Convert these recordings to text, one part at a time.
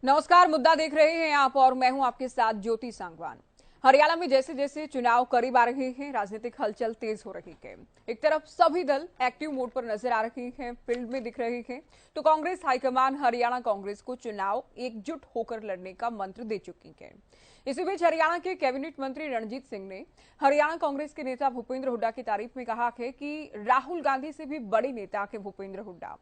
नमस्कार, मुद्दा देख रहे हैं आप और मैं हूं आपके साथ ज्योति सांगवान। हरियाणा में जैसे जैसे चुनाव करीब आ रहे हैं, राजनीतिक हलचल तेज हो रही है। एक तरफ सभी दल एक्टिव मोड पर नजर आ रहे हैं, फील्ड में दिख रहे हैं, तो कांग्रेस हाईकमान हरियाणा कांग्रेस को चुनाव एकजुट होकर लड़ने का मंत्र दे चुकी है। इसी बीच हरियाणा के कैबिनेट मंत्री रणजीत सिंह ने हरियाणा कांग्रेस के नेता भूपेंद्र हुड्डा की तारीफ में कहा है कि राहुल गांधी से भी बड़े नेता है भूपेंद्र हुड्डा,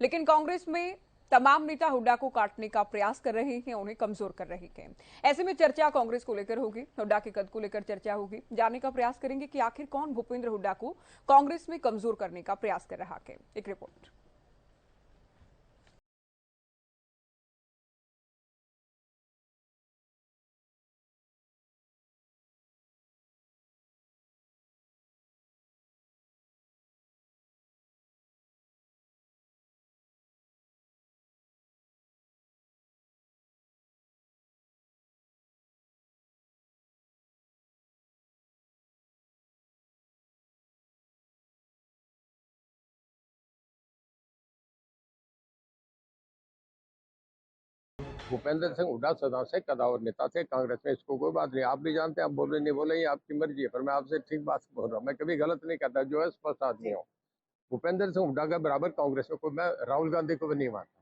लेकिन कांग्रेस में तमाम नेता हुड्डा को काटने का प्रयास कर रहे हैं, उन्हें कमजोर कर रहे हैं। ऐसे में चर्चा कांग्रेस को लेकर होगी, हुड्डा के कद को लेकर चर्चा होगी। जानने का प्रयास करेंगे कि आखिर कौन भूपेंद्र हुड्डा को कांग्रेस में कमजोर करने का प्रयास कर रहा है। एक रिपोर्ट। भूपेंद्र सिंह हुड्डा सदा से कदावर नेता थे कांग्रेस में। इसको कोई बात नहीं, आप भी जानते हैं, आप बोले नहीं बोले, ये आपकी मर्जी है, पर मैं आपसे ठीक बात बोल रहा हूँ। मैं कभी गलत नहीं कहता, जो है स्पष्ट आदमी हूँ। भूपेंद्र सिंह हुड्डा का बराबर कांग्रेस में कोई, मैं राहुल गांधी को भी नहीं मानता।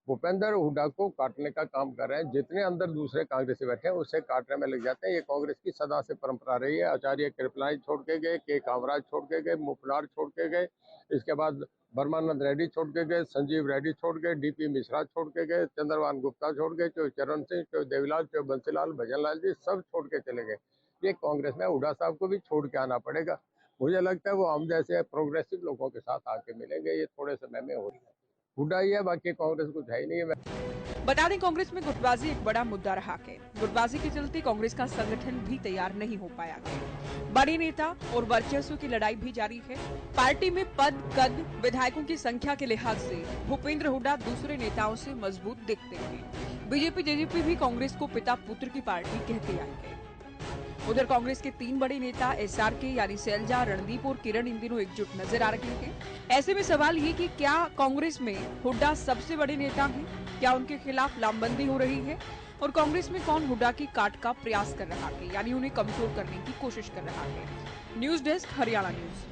भूपेंद्र हुड्डा को काटने का काम कर रहे हैं, जितने अंदर दूसरे कांग्रेसी बैठे हैं उससे काटने में लग जाते हैं। ये कांग्रेस की सदा से परंपरा रही है। आचार्य कृपलानी छोड़ के गए, के कामराज छोड़ के गए, मुफलार छोड़ के गए, इसके बाद ब्रह्मानंद रेड्डी छोड़ के गए, संजीव रेड्डी छोड़ गए, डीपी मिश्रा छोड़ के गए, चंद्रभान गुप्ता छोड़ गए, चाहे चरण सिंह, चाहे देवीलाल, चाहे बंसीलाल, भजनलाल जी, सब छोड़ के चले गए। ये कांग्रेस में हुड्डा साहब को भी छोड़ के आना पड़ेगा। मुझे लगता है वो हम जैसे प्रोग्रेसिव लोगों के साथ आके मिलेंगे। ये थोड़े समय में हो रही है। हुड्डा ही है, बाकी कांग्रेस कुछ है ही नहीं है। बता दें, कांग्रेस में गुटबाजी एक बड़ा मुद्दा रहा है। गुटबाजी के चलते कांग्रेस का संगठन भी तैयार नहीं हो पाया है। बड़े नेता और वर्चस्व की लड़ाई भी जारी है। पार्टी में पद, कद, विधायकों की संख्या के लिहाज से भूपेंद्र हुड्डा दूसरे नेताओं से मजबूत दिखते हैं। बीजेपी जेजेपी भी कांग्रेस को पिता पुत्र की पार्टी कहते आई है। उधर कांग्रेस के तीन बड़े नेता एसआरके यानी सैलजा, रणदीप और किरण इन दिनों एकजुट नजर आ रहे हैं। ऐसे में सवाल ये कि क्या कांग्रेस में हुड्डा सबसे बड़े नेता हैं? क्या उनके खिलाफ लामबंदी हो रही है? और कांग्रेस में कौन हुड्डा की काट का प्रयास कर रहा है, यानी उन्हें कमजोर करने की कोशिश कर रहा है? News desk, Haryana news.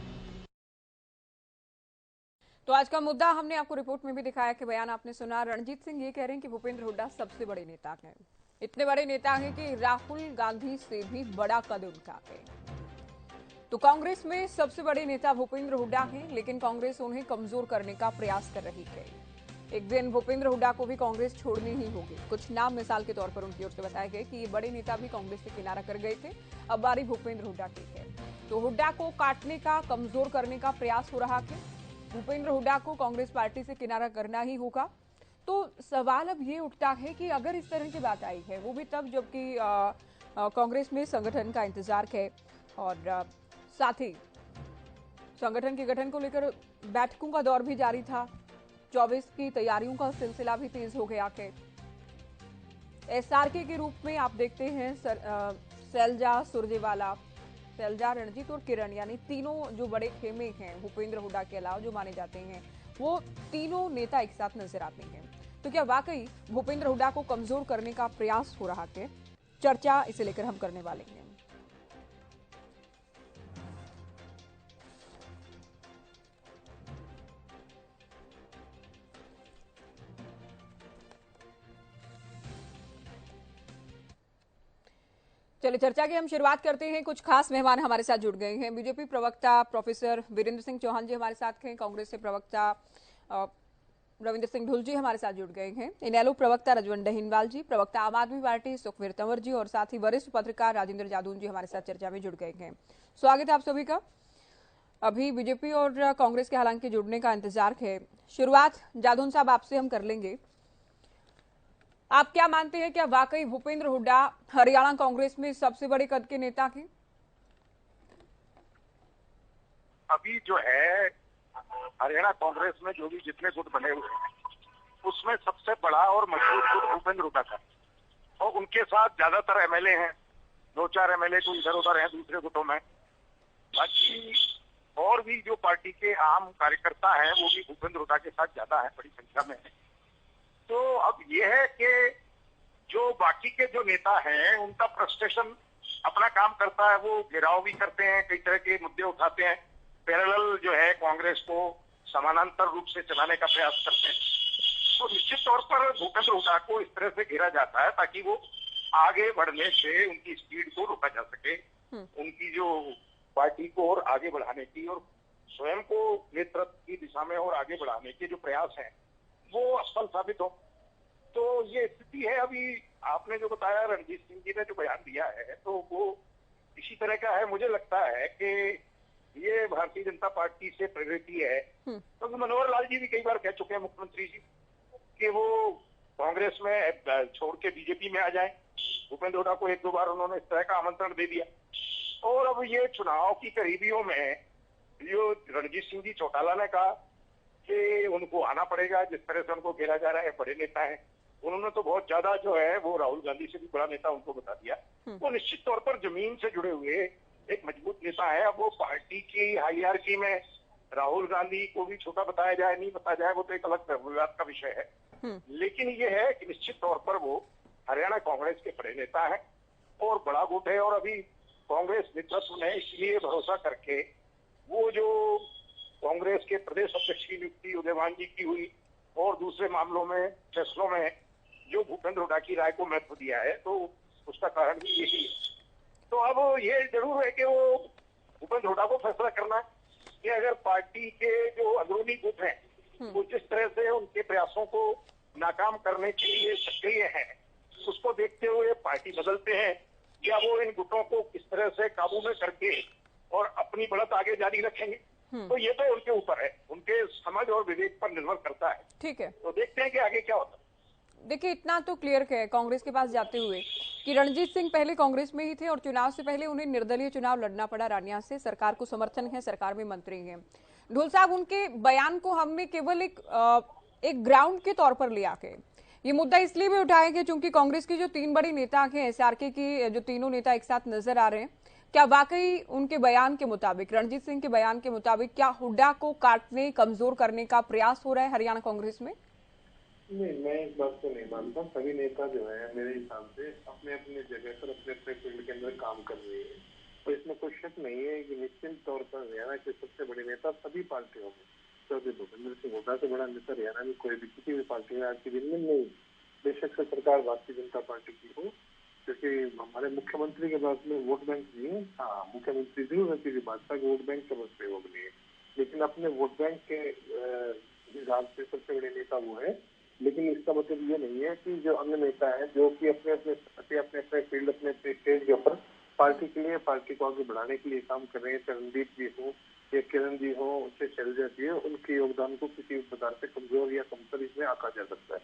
तो आज का मुद्दा हमने आपको रिपोर्ट में भी दिखाया कि बयान आपने सुना। रणजीत सिंह ये कह रहे हैं कि भूपेंद्र हुड्डा सबसे बड़े नेता हैं। इतने बड़े नेता हैं कि राहुल गांधी से भी बड़ा कद उनका है। तो कांग्रेस में सबसे बड़े नेता भूपेंद्र हुड्डा हैं, लेकिन कांग्रेस उन्हें कमजोर करने का प्रयास कर रही है। एक दिन भूपेंद्र हुड्डा को भी कांग्रेस छोड़नी ही होगी। कुछ नाम मिसाल के तौर पर उनकी ओर से बताए गए कि ये बड़े नेता भी कांग्रेस से किनारा कर गए थे, अब बारी भूपेंद्र हुड्डा की है। तो हुड्डा को काटने का, कमजोर करने का प्रयास हो रहा है। भूपेंद्र हुड्डा को कांग्रेस पार्टी से किनारा करना ही होगा। तो सवाल अब ये उठता है कि अगर इस तरह की बात आई है, वो भी तब जबकि कांग्रेस में संगठन का इंतजार है और साथ ही संगठन के गठन को लेकर बैठकों का दौर भी जारी था। 24 की तैयारियों का सिलसिला भी तेज हो गया है। एसआरके के रूप में आप देखते हैं सैलजा, सुरजेवाला, सैलजा, रणजीत और किरण, यानी तीनों जो बड़े खेमे हैं भूपेंद्र हुड्डा के अलावा जो माने जाते हैं, वो तीनों नेता एक साथ नजर आते हैं। तो क्या वाकई भूपेंद्र हुड्डा को कमजोर करने का प्रयास हो रहा है? चर्चा इसे लेकर हम करने वाले हैं। चलिए चर्चा की हम शुरुआत करते हैं। कुछ खास मेहमान हमारे साथ जुड़ गए हैं। बीजेपी प्रवक्ता प्रोफेसर वीरेंद्र सिंह चौहान जी हमारे साथ हैं। कांग्रेस से प्रवक्ता रविंद्र सिंह ढुल जी हमारे साथ जुड़ गए हैं। इनेलो प्रवक्ता रजवंत दहीनवाल जी, प्रवक्ता आम आदमी पार्टी सुखवीर तंवर जी और साथ ही वरिष्ठ पत्रकार राजेंद्र जादून जी हमारे साथ चर्चा में जुड़ गए हैं। स्वागत है आप सभी का। अभी बीजेपी और कांग्रेस के हालांकि जुड़ने का इंतजार है। शुरुआत जादून साहब आपसे हम कर लेंगे। आप क्या मानते हैं, क्या वाकई भूपेंद्र हुड्डा हरियाणा कांग्रेस में सबसे बड़े कद के नेता हैं? अभी जो है हरियाणा कांग्रेस में जो भी जितने गुट बने हुए हैं उसमें सबसे बड़ा और मजबूत गुट भूपेंद्र हुड्डा का, और उनके साथ ज्यादातर एमएलए हैं। 2-4 एमएलए तो इधर उधर हैं दूसरे गुटों में। बाकी और भी जो पार्टी के आम कार्यकर्ता हैं वो भी भूपेंद्र हुड्डा के साथ ज्यादा है, बड़ी संख्या में है। तो अब ये है कि जो बाकी के जो नेता हैं उनका फ्रस्ट्रेशन अपना काम करता है, वो घेराव भी करते हैं, कई तरह के मुद्दे उठाते हैं, पैरेलल जो है कांग्रेस को समानांतर रूप से चलाने का प्रयास करते हैं। तो निश्चित तौर पर भूपेंद्र हुड्डा को इस तरह से घेरा जाता है ताकि वो आगे बढ़ने से उनकी स्पीड को रोका जा सके, उनकी जो पार्टी को और आगे बढ़ाने की और स्वयं को नेतृत्व की दिशा में और आगे बढ़ाने के जो प्रयास हैं वो असफल साबित हो। तो ये स्थिति है। अभी आपने जो बताया, रणजीत सिंह जी ने जो बयान दिया है, तो वो इसी तरह का है। मुझे लगता है कि ये भारतीय जनता पार्टी से प्रेरित ही है, क्योंकि मनोहर लाल जी भी कई बार कह चुके हैं, मुख्यमंत्री जी, कि वो कांग्रेस में छोड़ के बीजेपी में आ जाएं। भूपेंद्र हुड्डा को 1-2 बार उन्होंने इस तरह का आमंत्रण दे दिया। और अब ये चुनाव की करीबियों में जो रणजीत सिंह जी चौटाला ने कहा कि उनको आना पड़ेगा, जिस तरह से उनको घेरा जा रहा है, बड़े नेता है, उन्होंने तो बहुत ज्यादा जो है वो राहुल गांधी से भी बड़ा नेता उनको बता दिया। वो निश्चित तौर पर जमीन से जुड़े हुए एक मजबूत नेता है। अब वो पार्टी की हायरार्की में राहुल गांधी को भी छोटा बताया जाए, नहीं बताया जाए, वो तो एक अलग विवाद का विषय है। लेकिन ये है कि निश्चित तौर पर वो हरियाणा कांग्रेस के बड़े नेता है और बड़ा गुट है। और अभी कांग्रेस नेतृत्व ने इसलिए भरोसा करके वो जो कांग्रेस के प्रदेश अध्यक्ष की नियुक्ति उदयवान जी की हुई और दूसरे मामलों में, फैसलों में जो भूपेंद्र हुड्डा की राय को महत्व दिया है, तो उसका कारण भी यही है। तो अब ये जरूर है कि वो भूपेंद्र हुड्डा को फैसला करना है कि अगर पार्टी के जो अंदरूनी गुट हैं वो जिस तरह से उनके प्रयासों को नाकाम करने के लिए सक्रिय हैं, उसको देखते हुए पार्टी बदलते हैं या वो इन गुटों को किस तरह से काबू में करके और अपनी बढ़त आगे जारी रखेंगे। तो ये तो उनके ऊपर है, उनके समझ और विवेक पर निर्भर करता है। ठीक है, तो देखते हैं कि आगे क्या होता है। देखिए, इतना तो क्लियर है कांग्रेस के पास जाते हुए कि रणजीत सिंह पहले कांग्रेस में ही थे और चुनाव से पहले उन्हें निर्दलीय चुनाव लड़ना पड़ा रानिया से। सरकार को समर्थन है, सरकार में मंत्री हैं। ढोल साहब, उनके बयान को हमने केवल एक ग्राउंड के तौर पर लिया के ये मुद्दा इसलिए भी उठाया कि चूंकि कांग्रेस की जो 3 बड़ी नेता हैं, एसआरके की जो तीनों नेता एक साथ नजर आ रहे हैं, क्या वाकई उनके बयान के मुताबिक, रणजीत सिंह के बयान के मुताबिक, क्या हुड्डा को काटने, कमजोर करने का प्रयास हो रहा है हरियाणा कांग्रेस में? नहीं, मैं इस बात को नहीं मानता। सभी नेता जो है मेरे हिसाब से अपने अपने जगह पर अपने अपने फील्ड के अंदर काम कर रहे हैं, तो इसमें कोई शक नहीं है कि निश्चित तौर पर हरियाणा के सबसे बड़े नेता सभी पार्टियों में, चौधरी भूपेंद्र सिंह हुड्डा से बड़ा नेता हरियाणा में कोई भी किसी भी पार्टी में आज के दिन में नहीं। बेशक से सरकार भारतीय जनता पार्टी की हो, क्योंकि हमारे मुख्यमंत्री के पास में वोट बैंक नहीं है। हाँ, मुख्यमंत्री जरूर है, क्योंकि भाजपा के वोट बैंक का बस प्रयोग नहीं है, लेकिन अपने वोट बैंक के हिसाब से सबसे बड़े नेता वो है। लेकिन इसका मतलब ये नहीं है कि जो अन्य नेता है जो कि अपने अपने फील्ड, अपने स्टेज के ऊपर पार्टी के लिए, पार्टी को आगे बढ़ाने के लिए काम कर रहे हैं, रणदीप जी हो या किरण जी हो, उससे चल जाती है, उनके योगदान को किसी प्रकार से कमजोर या कमतर इसमें आंका जा सकता है।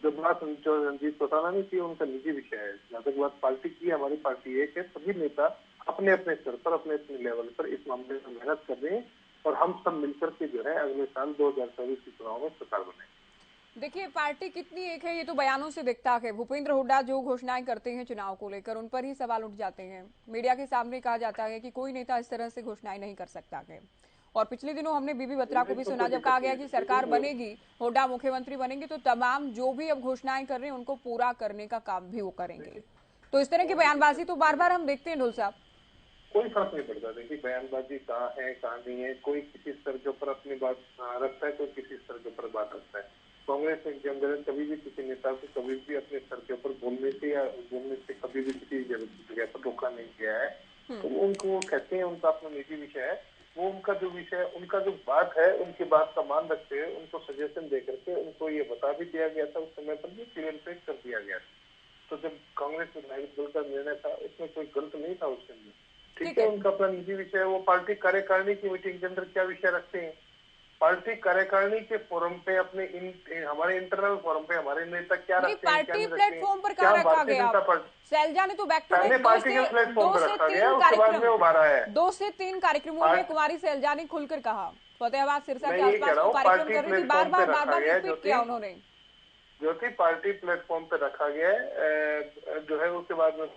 जो बात जो रणजीत चौटाला ने की, उनका निजी विषय है। जहाँ तक बात पार्टी की, हमारी पार्टी है कि सभी नेता अपने अपने स्तर पर, अपने अपने लेवल पर इस मामले में मेहनत कर रहे हैं और हम सब मिलकर के जो है अगले साल 2024 के चुनाव में सरकार बनाए। देखिए, पार्टी कितनी एक है ये तो बयानों से दिखता है। भूपेंद्र हुड्डा जो घोषणाएं करते हैं चुनाव को लेकर, उन पर ही सवाल उठ जाते हैं। मीडिया के सामने कहा जाता है कि कोई नेता इस तरह से घोषणाएं नहीं कर सकता है। और पिछले दिनों हमने बीबी बत्रा को भी सुना, जब कहा गया कि सरकार बनेगी, हुड्डा मुख्यमंत्री बनेंगे, तो तमाम जो भी अब घोषणाएं कर रहे हैं उनको पूरा करने का काम भी वो करेंगे। तो इस तरह की बयानबाजी तो बार बार हम देखते हैं ढोल साहब। कोई फर्क नहीं पड़ता। देखिए, बयानबाजी कहाँ है कहाँ नहीं है, कोई किसी स्तर के ऊपर अपनी बात रखता है, कोई किसी स्तर के ऊपर बात रखता है। कांग्रेस ने कभी भी किसी नेता को कभी भी अपने स्तर के ऊपर बोलने से कभी भी किसी जगह पर रोका नहीं किया है। तो उनको वो कहते हैं, उनका अपना निजी विषय है, वो उनका जो विषय है, उनका जो बात है, उनकी बात का मान रखते हुए उनको सजेशन दे करके उनको ये बता भी दिया गया था, उस समय पर भी क्लियर कर दिया गया था। तो जब कांग्रेस विधायक दल का निर्णय था, उसमें कोई गलत नहीं था उसके अंदर। ठीक है, उनका अपना निजी विषय है। वो पार्टी कार्यकारिणी की मीटिंग के अंदर क्या विषय रखते हैं, पार्टी कार्यकारिणी के फोरम पे, अपने हमारे इंटरनल फोरम पे हमारे नेता क्या रखते हैं, पार्टी प्लेटफॉर्म पर कहाँ रखा गया? सैलजा ने तो बैक टू बैक पार्टी के प्लेटफॉर्म पर रखा गया, उसके बाद में उभरा है। 2 से 3 कार्यक्रमों में कुमारी सैलजा ने खुलकर कहा, फतेहाबाद सिरसा के आसपास वो कार्यक्रम कर रही थी, बार बार रिपीट किया उन्होंने। जो कि पार्टी प्लेटफॉर्म पे रखा गया है जो है, उसके बाद में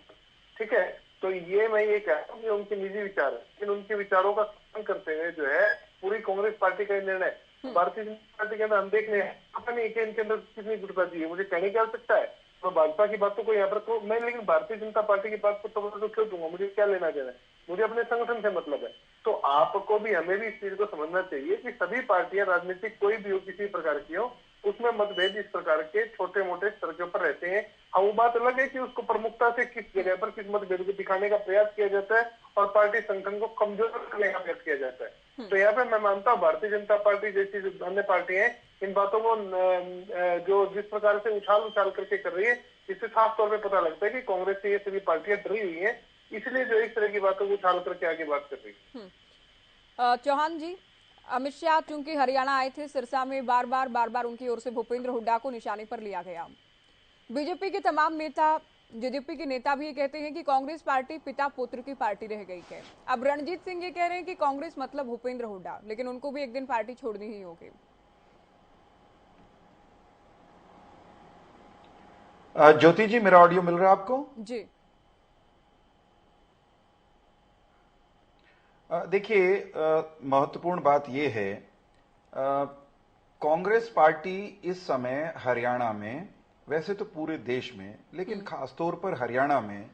ठीक है। तो ये मैं ये कह रहा हूँ कि उनके निजी विचार है, लेकिन उनके विचारों का सम्मान करते हुए जो है पूरी कांग्रेस पार्टी का निर्णय, भारतीय जनता पार्टी के अंदर हम देख रहे हैं, पता नहीं कि इनके अंदर कितनी गुटबाजी है। मुझे कहने की आवश्यकता है तो भाजपा की बात तो कोई यहाँ पर तो मैं, लेकिन भारतीय जनता पार्टी की बात को तो क्यों दूंगा, मुझे क्या लेना देना है, मुझे अपने संगठन से मतलब है। तो आपको भी हमें भी इस चीज को समझना चाहिए कि सभी पार्टियां राजनीतिक कोई भी हो, किसी प्रकार की हो, उसमें मतभेद इस प्रकार के छोटे मोटे स्तर के ऊपर रहते हैं। हाँ, वो बात अलग है कि उसको प्रमुखता से किस जगह पर किस मतभेद को दिखाने का प्रयास किया जाता है और पार्टी संगठन को कमजोर करने का प्रयास किया जाता है। तो यहाँ पे मैं मानता हूँ भारतीय जनता पार्टी जैसी जो अन्य पार्टियां हैं, इन बातों को जो जिस प्रकार से उछाल उछाल करके कर रही है, इससे साफ तौर पे पता लगता है कि कांग्रेस से ये सभी पार्टियां डरी हुई हैं, इसलिए जो इस तरह की बातों को उछाल करके आगे बात कर रही है। चौहान जी, अमित शाह चूंकि हरियाणा आए थे, सिरसा में बार बार उनकी ओर से भूपेंद्र हुड्डा को निशाने पर लिया गया। बीजेपी के तमाम नेता, जेजेपी के नेता भी ये कहते हैं कि कांग्रेस पार्टी पिता पुत्र की पार्टी रह गई है। अब रणजीत सिंह ये कह रहे हैं कि कांग्रेस मतलब भूपेंद्र हुड्डा, लेकिन उनको भी एक दिन पार्टी छोड़नी ही होगी। ज्योति जी, मेरा ऑडियो मिल रहा है आपको? जी। देखिए, महत्वपूर्ण बात यह है, कांग्रेस पार्टी इस समय हरियाणा में, वैसे तो पूरे देश में, लेकिन खासतौर पर हरियाणा में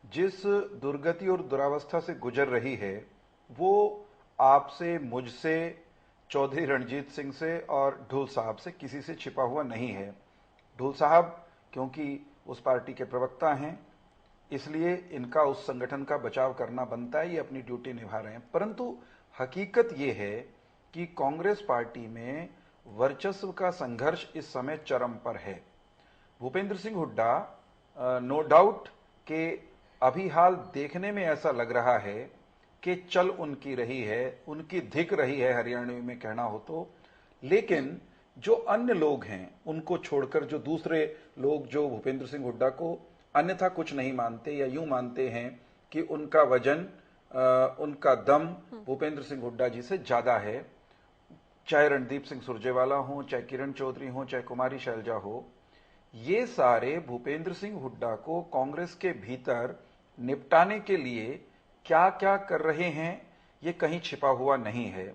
जिस दुर्गति और दुरावस्था से गुजर रही है, वो आपसे, मुझसे, चौधरी रणजीत सिंह से और ढुल साहब से किसी से छिपा हुआ नहीं है। ढुल साहब क्योंकि उस पार्टी के प्रवक्ता हैं, इसलिए इनका उस संगठन का बचाव करना बनता है, ये अपनी ड्यूटी निभा रहे हैं। परंतु हकीकत ये है कि कांग्रेस पार्टी में वर्चस्व का संघर्ष इस समय चरम पर है। भूपेंद्र सिंह हुड्डा नो डाउट के अभी हाल देखने में ऐसा लग रहा है कि चल उनकी रही है, उनकी धिक रही है हरियाणवी में कहना हो तो, लेकिन जो अन्य लोग हैं उनको छोड़कर जो दूसरे लोग जो भूपेंद्र सिंह हुड्डा को अन्यथा कुछ नहीं मानते या यूं मानते हैं कि उनका वजन, उनका दम भूपेंद्र सिंह हुड्डा जी से ज्यादा है, चाहे रणदीप सिंह सुरजेवाला हो, चाहे किरण चौधरी हो, चाहे कुमारी शैलजा हो, ये सारे भूपेंद्र सिंह हुड्डा को कांग्रेस के भीतर निपटाने के लिए क्या क्या कर रहे हैं, ये कहीं छिपा हुआ नहीं है।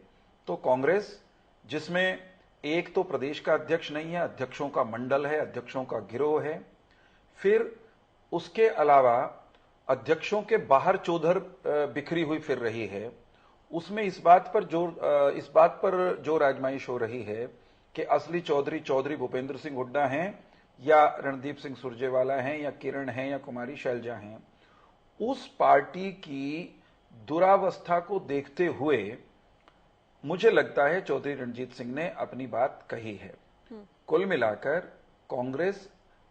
तो कांग्रेस, जिसमें एक तो प्रदेश का अध्यक्ष नहीं है, अध्यक्षों का मंडल है, अध्यक्षों का गिरोह है, फिर उसके अलावा अध्यक्षों के बाहर चौधर बिखरी हुई फिर रही है। उसमें इस बात पर जोर आजमाइश हो रही है कि असली चौधरी भूपेंद्र सिंह हुड्डा हैं या रणदीप सिंह सुरजेवाला हैं या किरण हैं या कुमारी शैलजा हैं। उस पार्टी की दुरावस्था को देखते हुए मुझे लगता है चौधरी रणजीत सिंह ने अपनी बात कही है। कुल मिलाकर कांग्रेस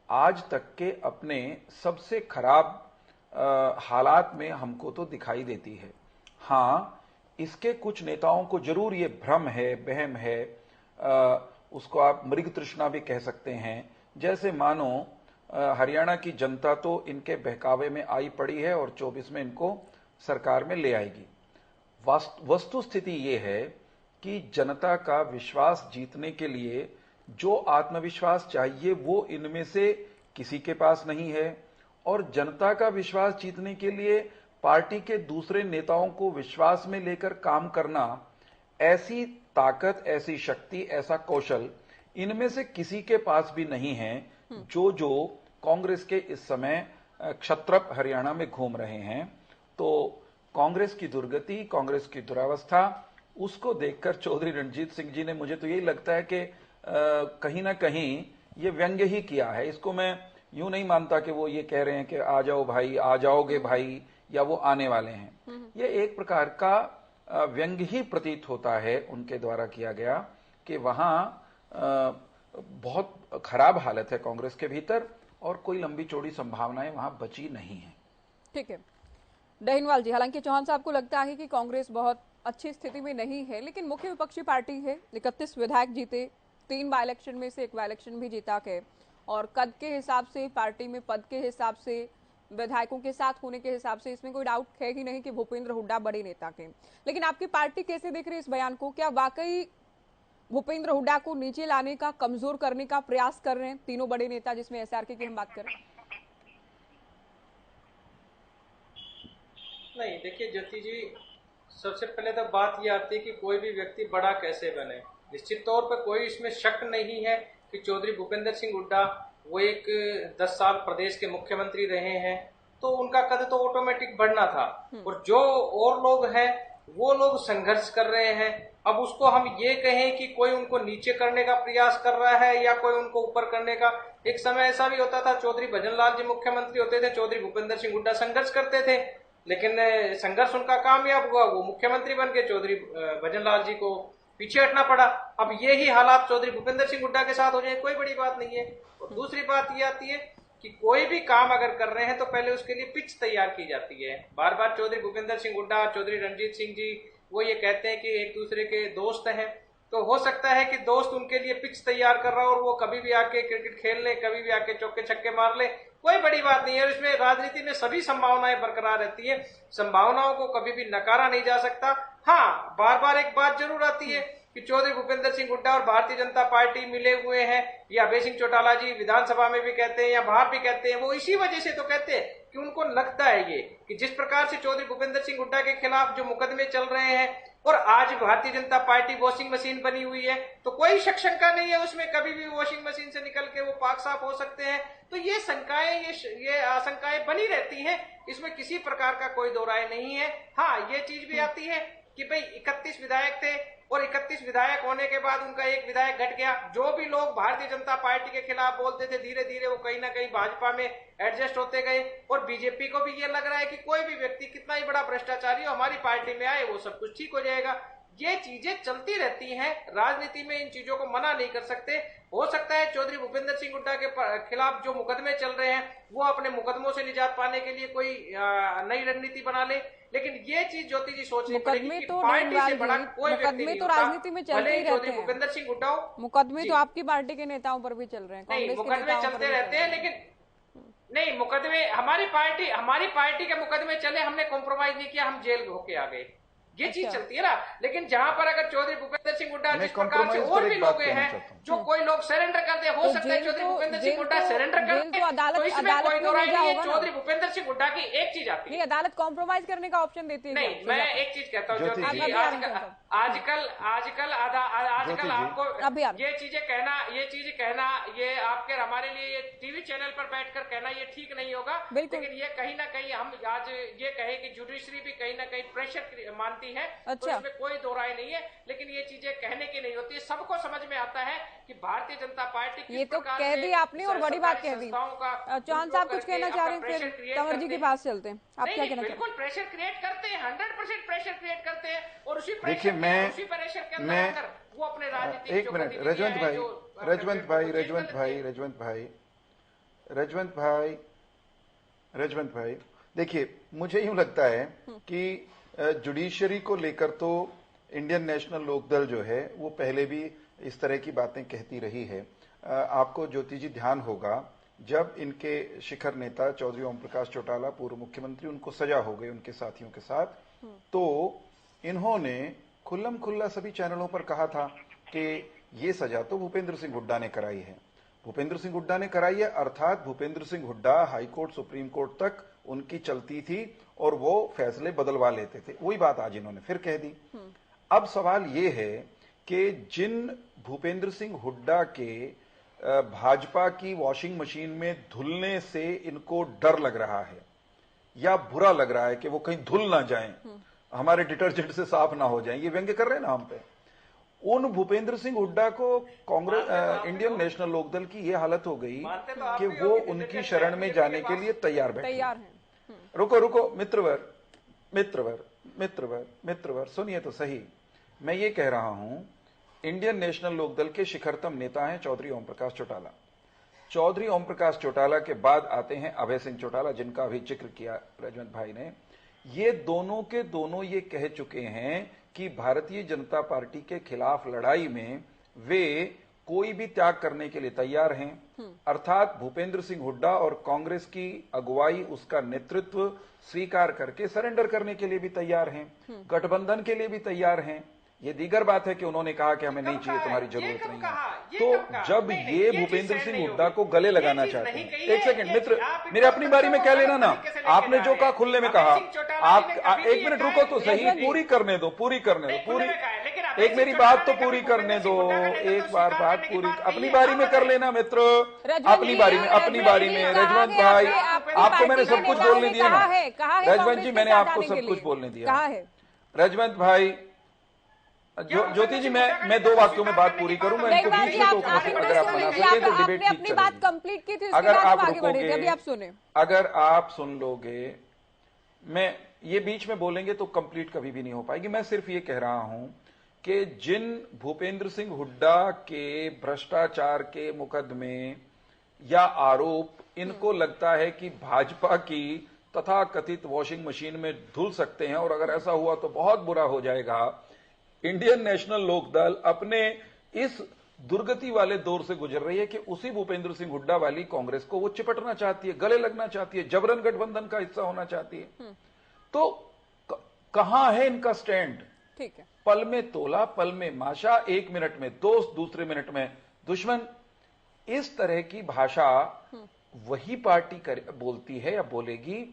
आज तक के अपने सबसे खराब हालात में हमको तो दिखाई देती है। हाँ, इसके कुछ नेताओं को जरूर ये भ्रम है, वहम है, उसको आप मृग तृष्णा भी कह सकते हैं, जैसे मानो हरियाणा की जनता तो इनके बहकावे में आई पड़ी है और 24 में इनको सरकार में ले आएगी। वस्तु स्थिति ये है कि जनता का विश्वास जीतने के लिए जो आत्मविश्वास चाहिए वो इनमें से किसी के पास नहीं है, और जनता का विश्वास जीतने के लिए पार्टी के दूसरे नेताओं को विश्वास में लेकर काम करना, ऐसी ताकत, ऐसी शक्ति, ऐसा कौशल इनमें से किसी के पास भी नहीं है जो कांग्रेस के इस समय क्षत्रप हरियाणा में घूम रहे हैं। तो कांग्रेस की दुर्गति, कांग्रेस की दुरावस्था, उसको देखकर चौधरी रणजीत सिंह जी ने, मुझे तो यही लगता है कि कहीं ना कहीं ये व्यंग्य ही किया है। इसको मैं यूं नहीं मानता कि वो ये कह रहे हैं कि आ जाओ भाई, आ जाओगे भाई, या वो आने वाले हैं। ये एक प्रकार का व्यंग्य ही प्रतीत होता है उनके द्वारा किया गया कि वहां बहुत खराब हालत है कांग्रेस के भीतर और कोई लंबी चौड़ी संभावनाएं वहां बची नहीं है। ठीक है डहीनवाल जी, हालांकि चौहान साहब को लगता है कि कांग्रेस बहुत अच्छी स्थिति में नहीं है, लेकिन मुख्य विपक्षी पार्टी है, 31 विधायक जीते, 3 बाई इलेक्शन में से 1 बाई इलेक्शन भी जीता के, और कद के हिसाब से, पार्टी में पद के हिसाब से, विधायकों के साथ होने के हिसाब से इसमें कोई डाउट है ही नहीं कि भूपेंद्र हुड्डा बड़े नेता के। लेकिन आपकी पार्टी कैसे देख रही है इस बयान को? क्या वाकई भूपेंद्र हुड्डा को नीचे लाने का, कमजोर करने का प्रयास कर रहे हैं तीनों बड़े नेता, जिसमें एसआरके की हम बात करें? नहीं, देखिए ज्योति जी, सबसे पहले तो बात यह आती है कि कोई भी व्यक्ति बड़ा कैसे बने। निश्चित तौर पर कोई इसमें शक नहीं है कि चौधरी भूपेंद्र सिंह हुड्डा वो एक 10 साल प्रदेश के मुख्यमंत्री रहे हैं, तो उनका कद तो ऑटोमेटिक बढ़ना था। और जो और लोग हैं वो लोग संघर्ष कर रहे हैं। अब उसको हम ये कहें कि कोई उनको नीचे करने का प्रयास कर रहा है या कोई उनको ऊपर करने का। एक समय ऐसा भी होता था, चौधरी भजनलाल जी मुख्यमंत्री होते थे, चौधरी भूपेंद्र सिंह हुड्डा संघर्ष करते थे, लेकिन संघर्ष उनका कामयाब हुआ, वो मुख्यमंत्री बन गए, चौधरी भजनलाल जी को पीछे हटना पड़ा। अब यही हालात चौधरी भूपेंद्र सिंह हुड्डा के साथ हो जाए, कोई बड़ी बात नहीं है। और दूसरी बात ये आती है कि कोई भी काम अगर कर रहे हैं तो पहले उसके लिए पिच तैयार की जाती है। बार बार चौधरी भूपेंद्र सिंह हुड्डा, चौधरी रणजीत सिंह जी वो ये कहते हैं कि एक दूसरे के दोस्त हैं, तो हो सकता है कि दोस्त उनके लिए पिच तैयार कर रहा हो और वो कभी भी आके क्रिकेट खेल ले, कभी भी आके चौके छक्के मार ले, कोई बड़ी बात नहीं है। इसमें राजनीति में सभी संभावनाएं बरकरार रहती है, संभावनाओं को कभी भी नकारा नहीं जा सकता। हाँ, बार बार एक बात जरूर आती है कि चौधरी भूपेंद्र सिंह हुड्डा और भारतीय जनता पार्टी मिले हुए हैं, या अभय सिंह चौटाला जी विधानसभा में भी कहते हैं या बाहर भी कहते हैं, वो इसी वजह से तो कहते हैं कि उनको लगता है ये कि जिस प्रकार से चौधरी भूपेंद्र सिंह हुड्डा के खिलाफ जो मुकदमे चल रहे हैं और आज Bharatiya Janata party washing machine बनी हुई है, तो कोई शक शंका नहीं है उसमें, कभी भी वॉशिंग मशीन से निकल के वो पाक साफ हो सकते हैं। तो ये शंकाएं, ये आशंकाएं बनी रहती हैं, इसमें किसी प्रकार का कोई दो राय नहीं है। हाँ, ये चीज भी आती है कि भाई 31 विधायक थे और 31 विधायक होने के बाद उनका एक विधायक घट गया। जो भी लोग भारतीय जनता पार्टी के खिलाफ बोलते थे, धीरे धीरे वो कहीं ना कहीं भाजपा में एडजस्ट होते गए और बीजेपी को भी ये लग रहा है कि कोई भी व्यक्ति कितना ही बड़ा भ्रष्टाचारी हो, हमारी पार्टी में आए वो सब कुछ ठीक हो जाएगा। ये चीजें चलती रहती हैं, राजनीति में इन चीजों को मना नहीं कर सकते। हो सकता है चौधरी भूपेंद्र सिंह हुड्डा के खिलाफ जो मुकदमे चल रहे हैं वो अपने मुकदमों से निजात पाने के लिए कोई नई रणनीति बना ले, लेकिन ये चीज ज्योति जी सोचनी पड़ेगी कि पार्टी से बड़ा कोई व्यक्ति नहीं तो होता। राजनीति में चलते ही रहते हैं। भूपेंद्र सिंह हुड्डा हो, मुकदमे तो आपकी पार्टी के नेताओं पर भी चल रहे हैं, नहीं कांग्रेस के मुकदमे नेताओं पर चलते भी रहते हैं, लेकिन नहीं मुकदमे हमारी पार्टी के मुकदमे चले, हमने कॉम्प्रोमाइज नहीं किया, हम जेल होके आ गए, ये चीज चलती है ना। लेकिन जहां पर अगर चौधरी भूपेंद्र सिंह हुड्डा जिस प्रकार से और भी लोग हैं, जो कोई लोग सरेंडर करते हैं, हो सकता है चौधरी भूपेंद्र सिंह हुड्डा सरेंडर करते हैं, तो इसमें कोई दो राय नहीं है। चौधरी भूपेंद्र सिंह हुड्डा की एक चीज आती है, अदालत कॉम्प्रोमाइज करने का ऑप्शन देती है। नहीं, मैं एक चीज कहता हूँ, आजकल आपको ये चीज कहना ये आपके हमारे लिए ये टीवी चैनल पर बैठकर कहना ये ठीक नहीं होगा। लेकिन ये कहीं ना कहीं हम आज ये कहे कि जुडिशरी भी कहीं ना कहीं प्रेशर मानती है, तो इसमें कोई दो राय नहीं है। लेकिन ये चीजें कहने की नहीं होती, सबको समझ में आता है कि भारतीय जनता पार्टी ये तो कह दी आपने और बड़ी बात कह दी। चौहान साहब कुछ कहना चाह रहे हैं, फिर कंवर जी के पास चलते हैं, आप क्या कहना चाहते हैं? बिल्कुल प्रेशर क्रिएट करते हैं, 100% प्रेशर क्रिएट करते हैं और उसी प्रेशर के अंदर वो अपने राजनीतिक एक मिनट रजवंत भाई, देखिए मुझे यूं लगता है कि जुडिशरी को लेकर तो इंडियन नेशनल लोकदल जो है वो पहले भी इस तरह की बातें कहती रही है। आपको ज्योति जी ध्यान होगा जब इनके शिखर नेता चौधरी ओम प्रकाश चौटाला पूर्व मुख्यमंत्री, उनको सजा हो गई उनके साथियों के साथ, तो इन्होंने खुल्लम खुल्ला सभी चैनलों पर कहा था कि ये सजा तो भूपेंद्र सिंह हुड्डा ने कराई है, भूपेंद्र सिंह हुड्डा ने कराई है, अर्थात Bhupendra Singh Hooda high court supreme court तक उनकी चलती थी और वो फैसले बदलवा लेते थे। वही बात आज इन्होंने फिर कह दी। अब सवाल ये है कि जिन भूपेंद्र सिंह हुड्डा के भाजपा की वॉशिंग मशीन में धुलने से इनको डर लग रहा है या बुरा लग रहा है कि वो कहीं धुल ना जाएं, हमारे डिटर्जेंट से साफ ना हो जाएं, ये व्यंग्य कर रहे हैं ना हम पे, उन भूपेंद्र सिंह हुड्डा को कांग्रेस इंडियन नेशनल लोकदल की ये हालत हो गई कि वो उनकी शरण में जाने के लिए तैयार बैठे। रुको मित्रवर सुनिए तो सही, मैं ये कह रहा हूं इंडियन नेशनल लोकदल के शिखरतम नेता हैं चौधरी ओम प्रकाश चौटाला। चौधरी ओम प्रकाश चौटाला के बाद आते हैं अभय सिंह चौटाला, जिनका अभी जिक्र किया रजवंत भाई ने। ये दोनों के दोनों ये कह चुके हैं कि भारतीय जनता पार्टी के खिलाफ लड़ाई में वे कोई भी त्याग करने के लिए तैयार हैं, अर्थात भूपेंद्र सिंह हुड्डा और कांग्रेस की अगुवाई, उसका नेतृत्व स्वीकार करके सरेंडर करने के लिए भी तैयार हैं, गठबंधन के लिए भी तैयार हैं। ये दीगर बात है कि उन्होंने कहा कि हमें नहीं चाहिए, तुम्हारी जरूरत नहीं है। तो जब ये भूपेंद्र सिंह हुड्डा को गले लगाना चाहते हैं, एक सेकंड मित्र, मेरे अपनी बारी में कह लेना ना, आपने जो कहा खुले में कहा, आप एक मिनट रुको तो सही, पूरी करने दो एक मेरी बात तो पूरी करने दो, एक बार बात पूरी अपनी बारी में कर लेना मित्र, अपनी बारी में रजवंत भाई, आपको मैंने सब कुछ बोलने दिया ना रजवंत जी, मैंने आपको सब कुछ बोलने दिया। रजवंत भाई, ज्योति जी, मैं 2 वाक्यों में बात पूरी करूंगा, इनको बीच में टोकने से अगर आप मना सके तो डिबेट ठीक अपनी बात कंप्लीट की थी, अगर आप आगे बढ़े थे, अभी आप सुने। अगर आप सुन लोगे, मैं ये बीच में बोलेंगे तो कंप्लीट कभी भी नहीं हो पाएगी। मैं सिर्फ ये कह रहा हूं कि जिन भूपेंद्र सिंह हुड्डा के भ्रष्टाचार के मुकदमे या आरोप इनको लगता है कि भाजपा की तथा कथित वॉशिंग मशीन में धुल सकते हैं, और अगर ऐसा हुआ तो बहुत बुरा हो जाएगा, इंडियन नेशनल लोकदल अपने इस दुर्गति वाले दौर से गुजर रही है कि उसी भूपेंद्र सिंह हुड्डा वाली कांग्रेस को वो चिपटना चाहती है, गले लगना चाहती है, जबरन गठबंधन का हिस्सा होना चाहती है। तो कहां है इनका स्टैंड? ठीक है, पल में तोला पल में माशा, 1 मिनट में दोस्त, दूसरे मिनट में दुश्मन। इस तरह की भाषा वही पार्टी बोलती है या बोलेगी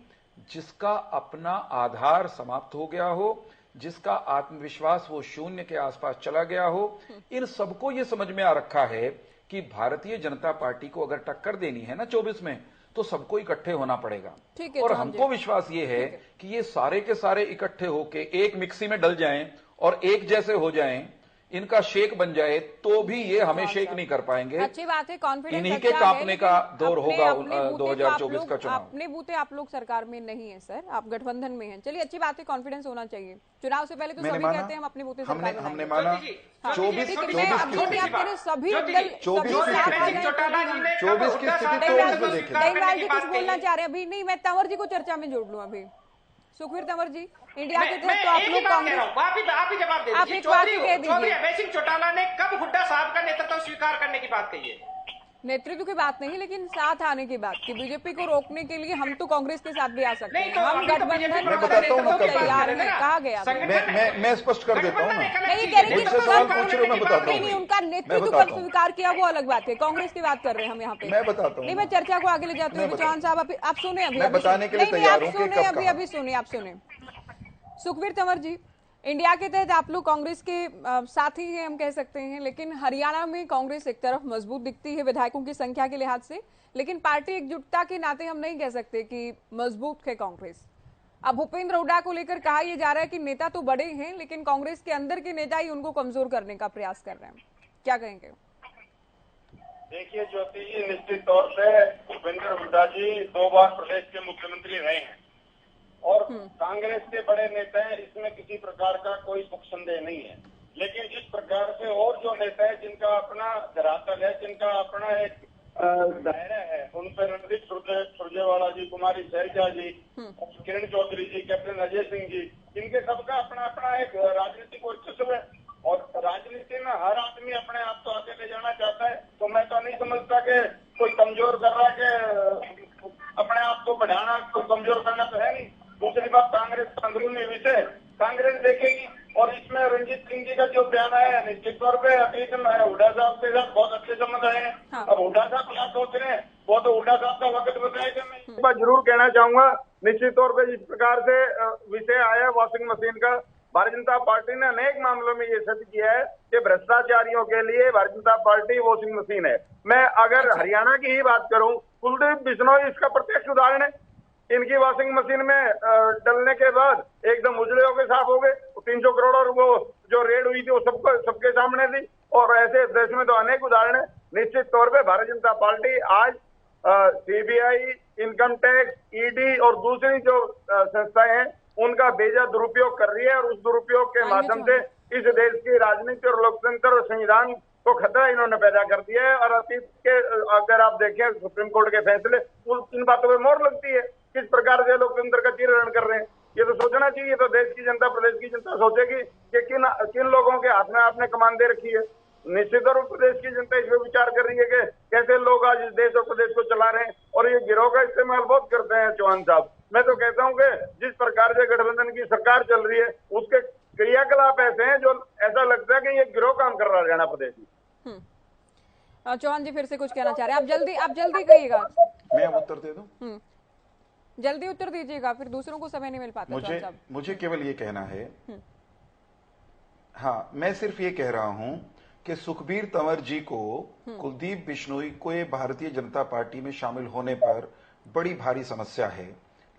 जिसका अपना आधार समाप्त हो गया हो, जिसका आत्मविश्वास वो शून्य के आसपास चला गया हो। इन सबको ये समझ में आ रखा है कि भारतीय जनता पार्टी को अगर टक्कर देनी है ना 24 में, तो सबको इकट्ठे होना पड़ेगा। और हमको विश्वास ये है कि ये सारे के सारे इकट्ठे होके एक मिक्सी में डल जाएं और एक जैसे हो जाएं, इनका शेक बन जाए, तो भी ये हमें शेक नहीं कर पाएंगे। अच्छी बात है, कॉन्फिडेंस इन्हीं के कांपने का दौर होगा 2024 का चुनाव। अपने बूते आप लोग सरकार में नहीं है सर, आप गठबंधन में हैं। चलिए, अच्छी बात है, कॉन्फिडेंस होना चाहिए। चुनाव से पहले तो सभी कहते हैं हम अपने बूते सरकार में, हमने माना 24 की स्थिति तो उसमें देखें। दहीवाल जी कुछ बोलना चाह रहे हैं अभी? नहीं, मैं तंवर जी को चर्चा में जोड़ लूं अभी। सुखवीर तंवर जी, इंडिया के तहत तो आप लोग कांग्रेस, आप ही जवाब दे दीजिए। चौधरी अभय सिंह चौटाला ने कब हुड्डा साहब का नेतृत्व स्वीकार करने की बात कही है? नेतृत्व की बात नहीं, लेकिन साथ आने की बात की। बीजेपी को रोकने के लिए हम तो कांग्रेस के साथ भी आ सकते हैं, हम गठबंधन तैयार हैं, कहा गया। मैं स्पष्ट कर देता हूँ ना, नहीं कह रही मुझसे सवाल पूछ रहे हो, मैं बताता हूँ। नहीं, उनका नेतृत्व कब स्वीकार किया वो अलग बात है, कांग्रेस की बात कर रहे हैं हम यहाँ पे। मैं बताता हूँ। नहीं, मैं चर्चा को आगे ले जाती हूँ। चौहान साहब, आप सुने अभी, बताने के लिए तैयार हूँ, अभी सुने, आप सुने। सुखवीर तंवर जी, इंडिया के तहत आप लोग कांग्रेस के साथी हैं, हम कह सकते हैं, लेकिन हरियाणा में कांग्रेस एक तरफ मजबूत दिखती है विधायकों की संख्या के लिहाज से, लेकिन पार्टी एकजुटता के नाते हम नहीं कह सकते कि मजबूत है कांग्रेस। अब भूपेंद्र हुड्डा को लेकर कहा यह जा रहा है कि नेता तो बड़े हैं, लेकिन कांग्रेस के अंदर के नेता ही उनको कमजोर करने का प्रयास कर रहे हैं, क्या कहेंगे? देखिए ज्योति जी, निश्चित तौर से भूपेंद्र हुड्डा जी 2 बार प्रदेश के मुख्यमंत्री रहे हैं और कांग्रेस के बड़े नेता हैं, इसमें किसी प्रकार का कोई संदेह नहीं है। लेकिन जिस प्रकार से और जो नेता है जिनका अपना धरातल है, जिनका अपना एक दायरा है, उन पर रणदीप सुरजेवाला जी, कुमारी शैलजा जी, किरण चौधरी जी, कैप्टन अजय सिंह जी, इनके सबका अपना अपना एक राजनीतिक वर्चस्व है और राजनीति में हर आदमी अपने आप को आगे ले जाना चाहता है। तो मैं तो नहीं समझता कि कोई कमजोर कर रहा है कि अपने आप को बढ़ाना, कोई कमजोर करना तो है नहीं। दूसरी बात, कांग्रेस का अंदरूनी विषय कांग्रेस देखेगी और इसमें रंजीत सिंह जी का जो बयान है, निश्चित तौर पे अतीत में हुड्डा साहब के साथ बहुत अच्छे संबंध आए हैं। अब हुड्डा साहब क्या सोच रहे हैं वो तो हुड्डा साहब का वक्त बताएगा। मैं इस बार जरूर कहना चाहूंगा, निश्चित तौर पे जिस प्रकार से विषय आया वॉशिंग मशीन का, भारतीय जनता पार्टी ने अनेक मामलों में ये सिद्ध किया है कि भ्रष्टाचारियों के लिए Bharatiya Janata party washing machine है। मैं अगर हरियाणा की ही बात करूं, कुलदीप बिश्नोई इसका प्रत्यक्ष उदाहरण है। इनकी वॉशिंग मशीन में डलने के बाद एकदम उजले होकर साफ हो गए। 300 करोड़ और वो जो रेड हुई थी वो सबके सामने थी और ऐसे देश में तो अनेक उदाहरण है। निश्चित तौर पे भारतीय जनता पार्टी आज सीबीआई, इनकम टैक्स, ईडी और दूसरी जो संस्थाएं हैं उनका बेजा दुरुपयोग कर रही है और उस दुरुपयोग के माध्यम से इस देश की राजनीति और लोकतंत्र और संविधान को खतरा इन्होंने पैदा कर दिया है। और अतीत के अगर आप देखें सुप्रीम कोर्ट के फैसले, इन बातों पर मोहर लगती है। किस प्रकार से लोकतंत्र का चीरहरण कर रहे हैं, ये तो सोचना चाहिए। तो देश की जनता, प्रदेश की जनता सोचेगी कि किन लोगों के हाथ में आपने कमान दे रखी है। निश्चित तौर पर प्रदेश की जनता इसमें विचार कर रही है कि कैसे लोग आज इस देश और प्रदेश को चला रहे हैं और ये गिरोह का इस्तेमाल बहुत करते हैं। चौहान साहब, मैं तो कहता हूं कि जिस प्रकार से गठबंधन की सरकार चल रही है उसके क्रियाकलाप ऐसे हैं जो ऐसा लगता है कि ये गिरोह काम कर रहा है हरियाणा प्रदेश में। चौहान जी फिर से कुछ कहना चाह रहे हैं, आप जल्दी कहिएगा। मैं उत्तर दे दूं? जल्दी उत्तर दीजिएगा, फिर दूसरों को समय नहीं मिल पाता। मुझे केवल ये कहना है हाँ, मैं सिर्फ ये कह रहा हूं कि सुखबीर तंवर जी को कुलदीप बिश्नोई को ये भारतीय जनता पार्टी में शामिल होने पर बड़ी भारी समस्या है,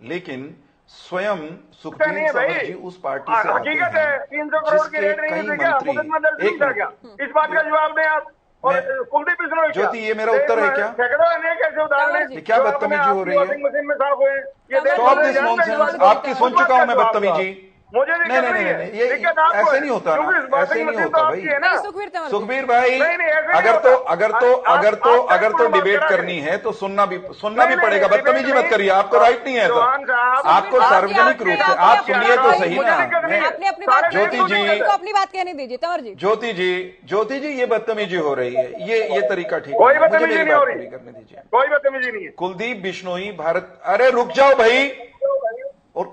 लेकिन स्वयं सुखबीर तंवर जी उस पार्टी से आते हकीकत है, हैं 300 करोड़ की जिसके रेट नहीं कई है क्या? मंत्री मुकदमा दर्ज नहीं था क्या? इस बात का जवाब दें आप। और कुलदीप बिश्नोई क्या? ज्योति, ये मेरा उत्तर है क्या? सैकड़ों अनेक ऐसे उदाहरण हैं ये क्या जो बदतमीजी अपने हो आप रही है? वॉशिंग मशीन में साफ हुए हैं। ये तो देख स्टॉप रहे दिस हैं, नॉनसेंस। आपकी सुन चुका हूं मैं बदतमीजी। मुझे नहीं दिक्कत नहीं नहीं नहीं है, नहीं, ये दिक्कत आपको ऐसे है। नहीं होता क्योंकि ना, इस वॉशिंग ऐसे नहीं मशीन होता तो भाई। आपकी है ना। नहीं, सुखबीर तंवर जी। सुखबीर भाई, नहीं, नहीं, ऐसे नहीं अगर होता। तो अगर तो आप- अगर तो आप अगर तो पूर्ण बात डिबेट करा करनी दें। है तो सुनना भी नहीं, पड़ेगा। नहीं, बदतमीजी डिबेट मत करिए, आपको नहीं। राइट नहीं है चौहान ऐसा। साहब, आपको सुखबीर सार्वजनिक तंवर जी, रूप से आपने आप अपनी सुनिए तो बात सही कही, ना। आपने अपनी सारे बात ज्योति जी, को अपनी बात कहने दीजिए तंवर जी। ज्योति जी ये बदतमीजी हो रही है, ये तरीका ठीक कोई नहीं है। मुझे बदतमीजी मेरी नहीं हो बात रही। पूरी करने दीजिए। कोई बदतमीजी नहीं है। कुलदीप बिश्नोई भारत, अरे रुक जाओ भाई। और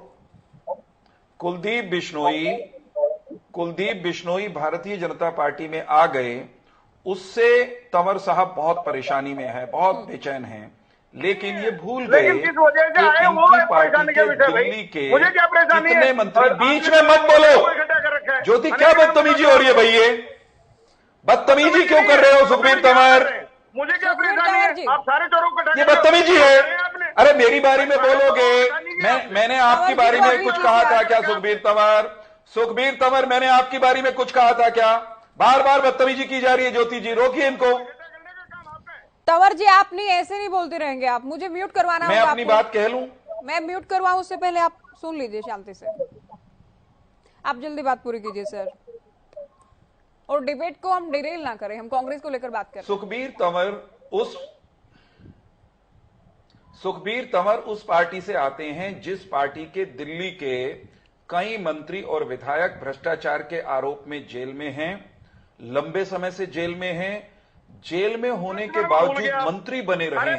कुलदीप बिश्नोई भारतीय जनता पार्टी में आ गए, उससे तंवर साहब बहुत परेशानी में है, बहुत बेचैन हैं। लेकिन ये भूल गए लेकिन किस वजह से कि आए वो इनकी है पार्टी परेशानी के का विषय भाई। दिल्ली के मुझे क्या परेशानी है? कितने मंत्री, और बीच आपने में मत तो बोलो कोई इकट्ठा कर रखा है। ज्योति, अनेक क्या लोग बदतमीजी बात हो रही है भाई? ये बदतमीजी क्यों कर रहे हो सुखबीर तंवर? मुझे क्या सुखबीर परेशानी तंवर जी। है? आप सारे चोरों को ये बदतमीजी है। अरे मेरी बारी में बोलोगे, मैंने आपकी तंवर जी बारी को में अभी कुछ कहा था क्या? सुखबीर तंवर, मैंने आपकी बारी में कुछ कहा था क्या? बार बार बदतमीजी की जा रही है। ज्योति जी रोकिए इनको। तंवर जी, आप नहीं, ऐसे नहीं बोलते रहेंगे आप। मुझे म्यूट करवाना मैं होगा अपनी आपको। बात कह लूं? मैं म्यूट करवाऊं उससे पहले आप सुन लीजिए शांति से। आप जल्दी बात पूरी कीजिए सर, और डिबेट को हम डिरेल ना करें। हम कांग्रेस को लेकर बात करें। सुखबीर तंवर उस पार्टी से आते हैं जिस पार्टी के दिल्ली के कई मंत्री और विधायक भ्रष्टाचार के आरोप में जेल में हैं, लंबे समय से जेल में हैं। जेल में होने के बावजूद मंत्री बने रहे हैं।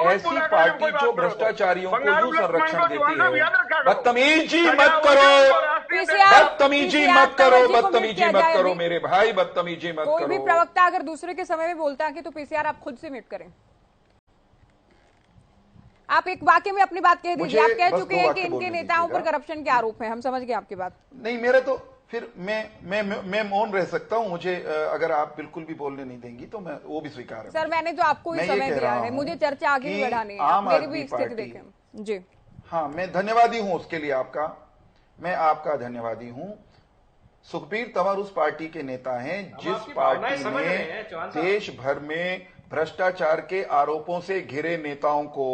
ऐसी पार्टी जो भ्रष्टाचारियों को यूं संरक्षण देती है, बदतमीजी मत करो, बदतमीजी मत करो, बदतमीजी मत करो मेरे भाई, बदतमीजी मत कोई भी करो। प्रवक्ता अगर दूसरे के समय में बोलता है कि तो पीसीआर आप खुद से म्यूट करें। आप एक वाक्य में अपनी बात कह दीजिए। आप कह चुके हैं कि इनके नेताओं पर करप्शन के आरोप हैं। हम समझ गए आपकी बात। नहीं, मेरे तो फिर मैं मौन रह सकता हूं। मुझे अगर आप बिल्कुल भी बोलने नहीं देंगी तो मैं वो भी स्वीकार है। सर, मैंने तो आपको ही समय दिया है, मुझे चर्चा आगे भी बढ़ानी है। आप मेरी भी स्थिति देखें जी। हाँ, मैं धन्यवादी हूं उसके लिए आपका, मैं आपका धन्यवादी हूं। सुखबीर तंवर उस पार्टी के नेता हैं जिस पार्टी ने देश भर में भ्रष्टाचार के आरोपों से घिरे नेताओं को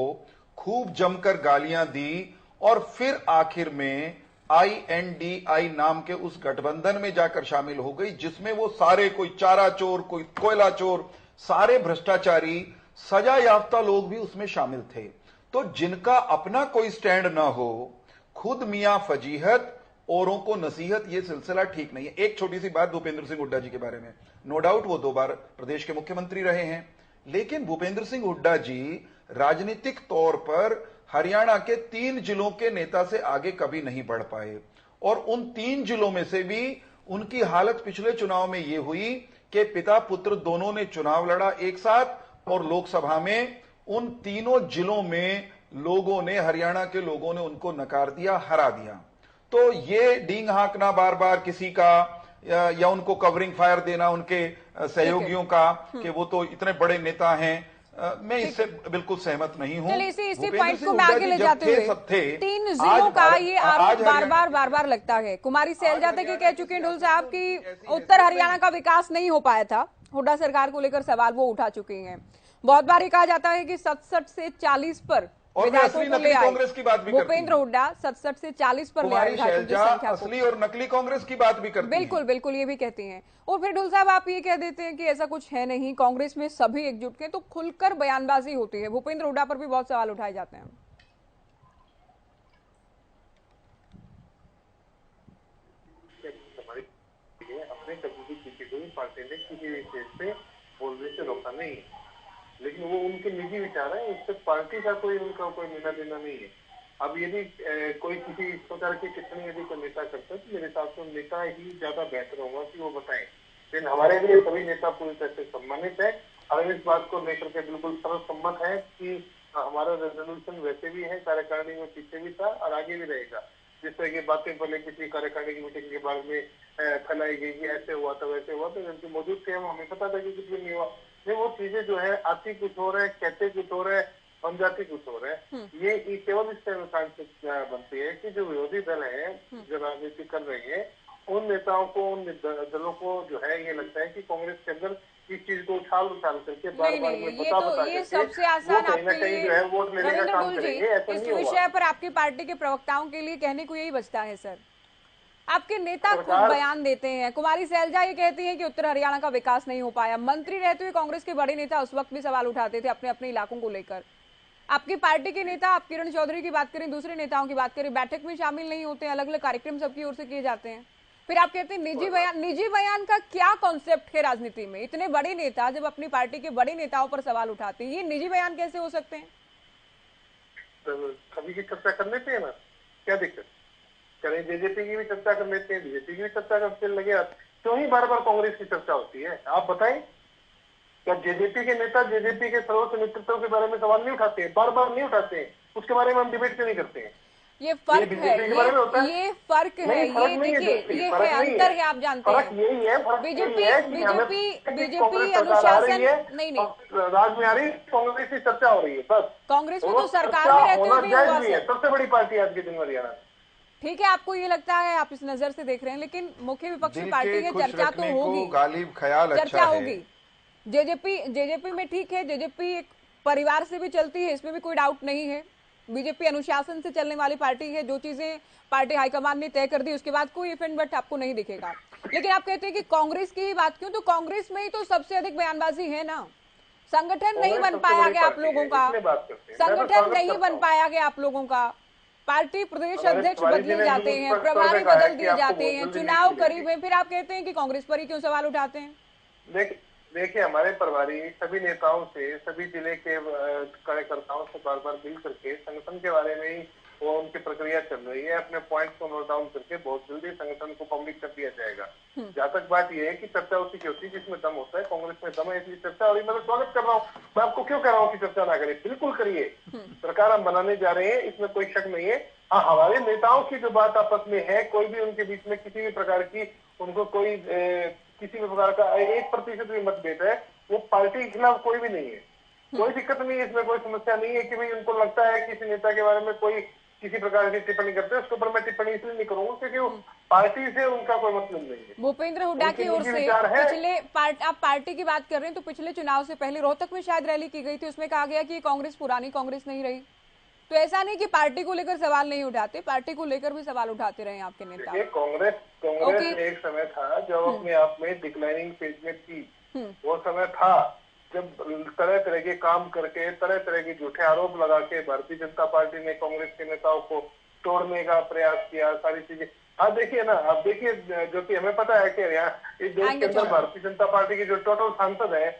खूब जमकर गालियां दी और फिर आखिर में INDI नाम के उस गठबंधन में जाकर शामिल हो गई, जिसमें वो सारे, कोई चारा चोर, कोई कोयला चोर, सारे भ्रष्टाचारी, सजा याफ्ता लोग भी उसमें शामिल थे। तो जिनका अपना कोई स्टैंड ना हो, खुद मियां फजीहत औरों को नसीहत, ये सिलसिला ठीक नहीं है। एक छोटी सी बात भूपेंद्र सिंह हुड्डा जी के बारे में। नो डाउट वो 2 बार प्रदेश के मुख्यमंत्री रहे हैं, लेकिन भूपेंद्र सिंह हुड्डा जी राजनीतिक तौर पर हरियाणा के 3 जिलों के नेता से आगे कभी नहीं बढ़ पाए। और उन 3 जिलों में से भी उनकी हालत पिछले चुनाव में यह हुई कि पिता पुत्र दोनों ने चुनाव लड़ा एक साथ, और लोकसभा में उन तीनों जिलों में लोगों ने, हरियाणा के लोगों ने उनको नकार दिया, हरा दिया। तो ये डींग हाँकना बार बार किसी का, या उनको कवरिंग फायर देना उनके सहयोगियों का कि वो तो इतने बड़े नेता हैं, मैं इससे बिल्कुल सहमत नहीं हूं। इसी पॉइंट को मैं आगे ले जाते हुए 3 जिलों का ये आरोप बार बार लगता है। कुमारी सैलजा तक ये कह चुके हैं ढुल साहब की उत्तर हरियाणा का विकास नहीं हो पाया था। हुड्डा सरकार को लेकर सवाल वो उठा चुके हैं। बहुत बार ये कहा जाता है कि 67 से 40 पर विधायकों को ले आए कांग्रेस की बात भी भूपेंद्र हुड्डा, 67 से 40 पर ले आए विधायकों की संख्या को। असली और नकली कांग्रेस की बात भी करती बिल्कुल बिल्कुल ये भी कहती हैं। और फिर ढुल साहब आप ये कह देते हैं कि ऐसा कुछ है नहीं, कांग्रेस में सभी एकजुट के, तो खुलकर बयानबाजी होती है। भूपेंद्र हुड्डा पर भी बहुत सवाल उठाए जाते हैं। अपने कभी भी किसी को भी पार्टी ने किसी विषय पे बोलने से रोका नहीं है, लेकिन वो उनके निजी विचार है, उससे पार्टी का उनका कोई लेना देना नहीं है। अब यदि कोई किसी इस प्रकार की टिप्पणी यदि कोई नेता करता है तो मेरे हिसाब से नेता ही ज्यादा बेहतर होगा कि वो बताएं। लेकिन हमारे लिए सभी नेता पूरी तरह से सम्मानित है। हम इस बात को लेकर के बिल्कुल सर्वसम्मत है कि हमारा रेजोल्यूशन वैसे भी है, कार्यकारिणी में पीछे भी था और आगे भी रहेगा जिस तरह की बातें पहले पिछली कार्यकारिणी की मीटिंग के बारे में फैलाई गई कि ऐसे हुआ था वैसे हुआ, तो जब मौजूद थे हम, हमें पता था कि कुछ भी नहीं हुआ। नहीं, वो चीजें जो है आती कुछ हो रहा है, कहते कुछ हो रहा है, बन जाती कुछ हो रहा है। ये केवल इससे नुकसान बनती है कि जो विरोधी दल है जो राजनीति कर रही है, उन नेताओं को, उन दलों को जो है ये लगता है कि कांग्रेस के अंदर इस चीज को उछाल करके बार बार में बता ये सबसे आसान आपके लिए जो है वोट लेने का काम करेंगे। ऐसा इस नहीं होगा। विषय पर आपकी पार्टी के प्रवक्ताओं के लिए कहने को यही बचता है सर, आपके नेता खुद बयान देते हैं। कुमारी सैलजा ये कहती हैं कि उत्तर हरियाणा का विकास नहीं हो पाया। मंत्री रहते हुए कांग्रेस के बड़े नेता उस वक्त भी सवाल उठाते थे अपने अपने इलाकों को लेकर। आपकी पार्टी के नेता, आप किरण चौधरी की बात करें, दूसरे नेताओं की बात करें, बैठक में शामिल नहीं होते हैं, अलग अलग कार्यक्रम सबकी ओर से किए जाते हैं। फिर आप कहते हैं निजी बयान का क्या कॉन्सेप्ट है राजनीति में? इतने बड़े नेता जब अपनी पार्टी के बड़े नेताओं पर सवाल उठाते हैं, ये निजी बयान कैसे हो सकते हैं? तो सभी की चर्चा कर लेते हैं ना, क्या दिक्कत? करें, जेजेपी की भी चर्चा कर लेते हैं, बीजेपी की भी चर्चा करते लगे। क्यों ही बार बार कांग्रेस की चर्चा होती है? आप बताएं, क्या जेजेपी के नेता जेजेपी के सर्वोच्च नेतृत्व के बारे में सवाल नहीं उठाते हैं? बार बार नहीं उठाते हैं, उसके बारे में हम डिबेट क्यों नहीं करते हैं? ये फर्क है, ये फर्क है, ये देखिए, ये है अंतर है, आप जानते हैं। फर्क यही है, बीजेपी अनुशासन नहीं, राज में आ रही, कांग्रेस की चर्चा हो रही है, बस। कांग्रेस में तो सरकार में रहते हुए भी हुआ है, सबसे बड़ी पार्टी आज के दिन हरियाणा। ठीक है, आपको ये लगता है, आप इस नजर से देख रहे हैं, लेकिन मुख्य विपक्षी पार्टी है, चर्चा तो होगी, गालिब ख्याल चर्चा होगी। जेजेपी में ठीक है, जेजेपी एक परिवार से भी चलती है, इसमें भी कोई डाउट नहीं है। बीजेपी अनुशासन से चलने वाली पार्टी है, जो चीजें पार्टी हाईकमान ने तय कर दी उसके बाद कोई इफेक्ट बट आपको नहीं दिखेगा। लेकिन आप कहते हैं कि कांग्रेस की ही बात क्यों? तो कांग्रेस में ही तो सबसे अधिक बयानबाजी है ना। संगठन नहीं बन पाया गया आप लोगों का, संगठन नहीं बन पाया गया आप लोगों का। पार्टी प्रदेश अध्यक्ष बदले जाते हैं, प्रभारी बदल दिए जाते हैं, चुनाव करीब है, फिर आप कहते हैं कि कांग्रेस पर ही क्यों सवाल उठाते हैं? देखिए, हमारे प्रभारी सभी नेताओं से, सभी जिले के कार्यकर्ताओं से बार बार मिल करके संगठन के बारे में ही वो उनकी प्रक्रिया चल रही है। अपने पॉइंट्स को नोट डाउन करके बहुत जल्दी संगठन को पब्लिक कर दिया जाएगा। जहाँ तक बात यह है कि चर्चा उसी की होती है जिसमें दम होता है। कांग्रेस में दम है, इसलिए चर्चा हो रही। मैं स्वागत कर रहा हूँ। मैं आपको क्यों कह रहा हूँ कि चर्चा ना करें? बिल्कुल करिए, सरकार हम बनाने जा रहे हैं, इसमें कोई शक नहीं है। हाँ, हमारे नेताओं की जो बात आपस में है, कोई भी उनके बीच में किसी भी प्रकार की, उनको कोई किसी भी प्रकार का 1% भी मतभेद है, वो पार्टी के खिलाफ कोई भी नहीं है। कोई दिक्कत नहीं है, इसमें कोई समस्या नहीं है कि भाई उनको लगता है किसी नेता के बारे में कोई किसी प्रकार की टिप्पणी करते हैं, उसके ऊपर मैं टिप्पणी इसलिए नहीं करूंगा क्योंकि वो पार्टी से उनका कोई मतलब नहीं है। भूपेंद्र हुड्डा की ओर से आप पार्टी की बात कर रहे हैं, तो पिछले चुनाव से पहले रोहतक में शायद रैली की गई थी, उसमें कहा गया कि कांग्रेस पुरानी कांग्रेस नहीं रही। तो ऐसा नहीं कि पार्टी को लेकर सवाल नहीं उठाते, पार्टी को लेकर भी सवाल उठाते रहे आपके नेता। कांग्रेस एक समय था जब अपने आप में डिक्लाइनिंग फेज में थी। वो समय था जब तरह तरह के काम करके, तरह तरह के झूठे आरोप लगा के भारतीय जनता पार्टी ने कांग्रेस के नेताओं को तोड़ने का प्रयास किया, सारी चीजें। आप देखिए ना, आप देखिए, जो कि हमें पता है कि यहाँ इस देश के अंदर भारतीय जनता पार्टी के जो टोटल सांसद है,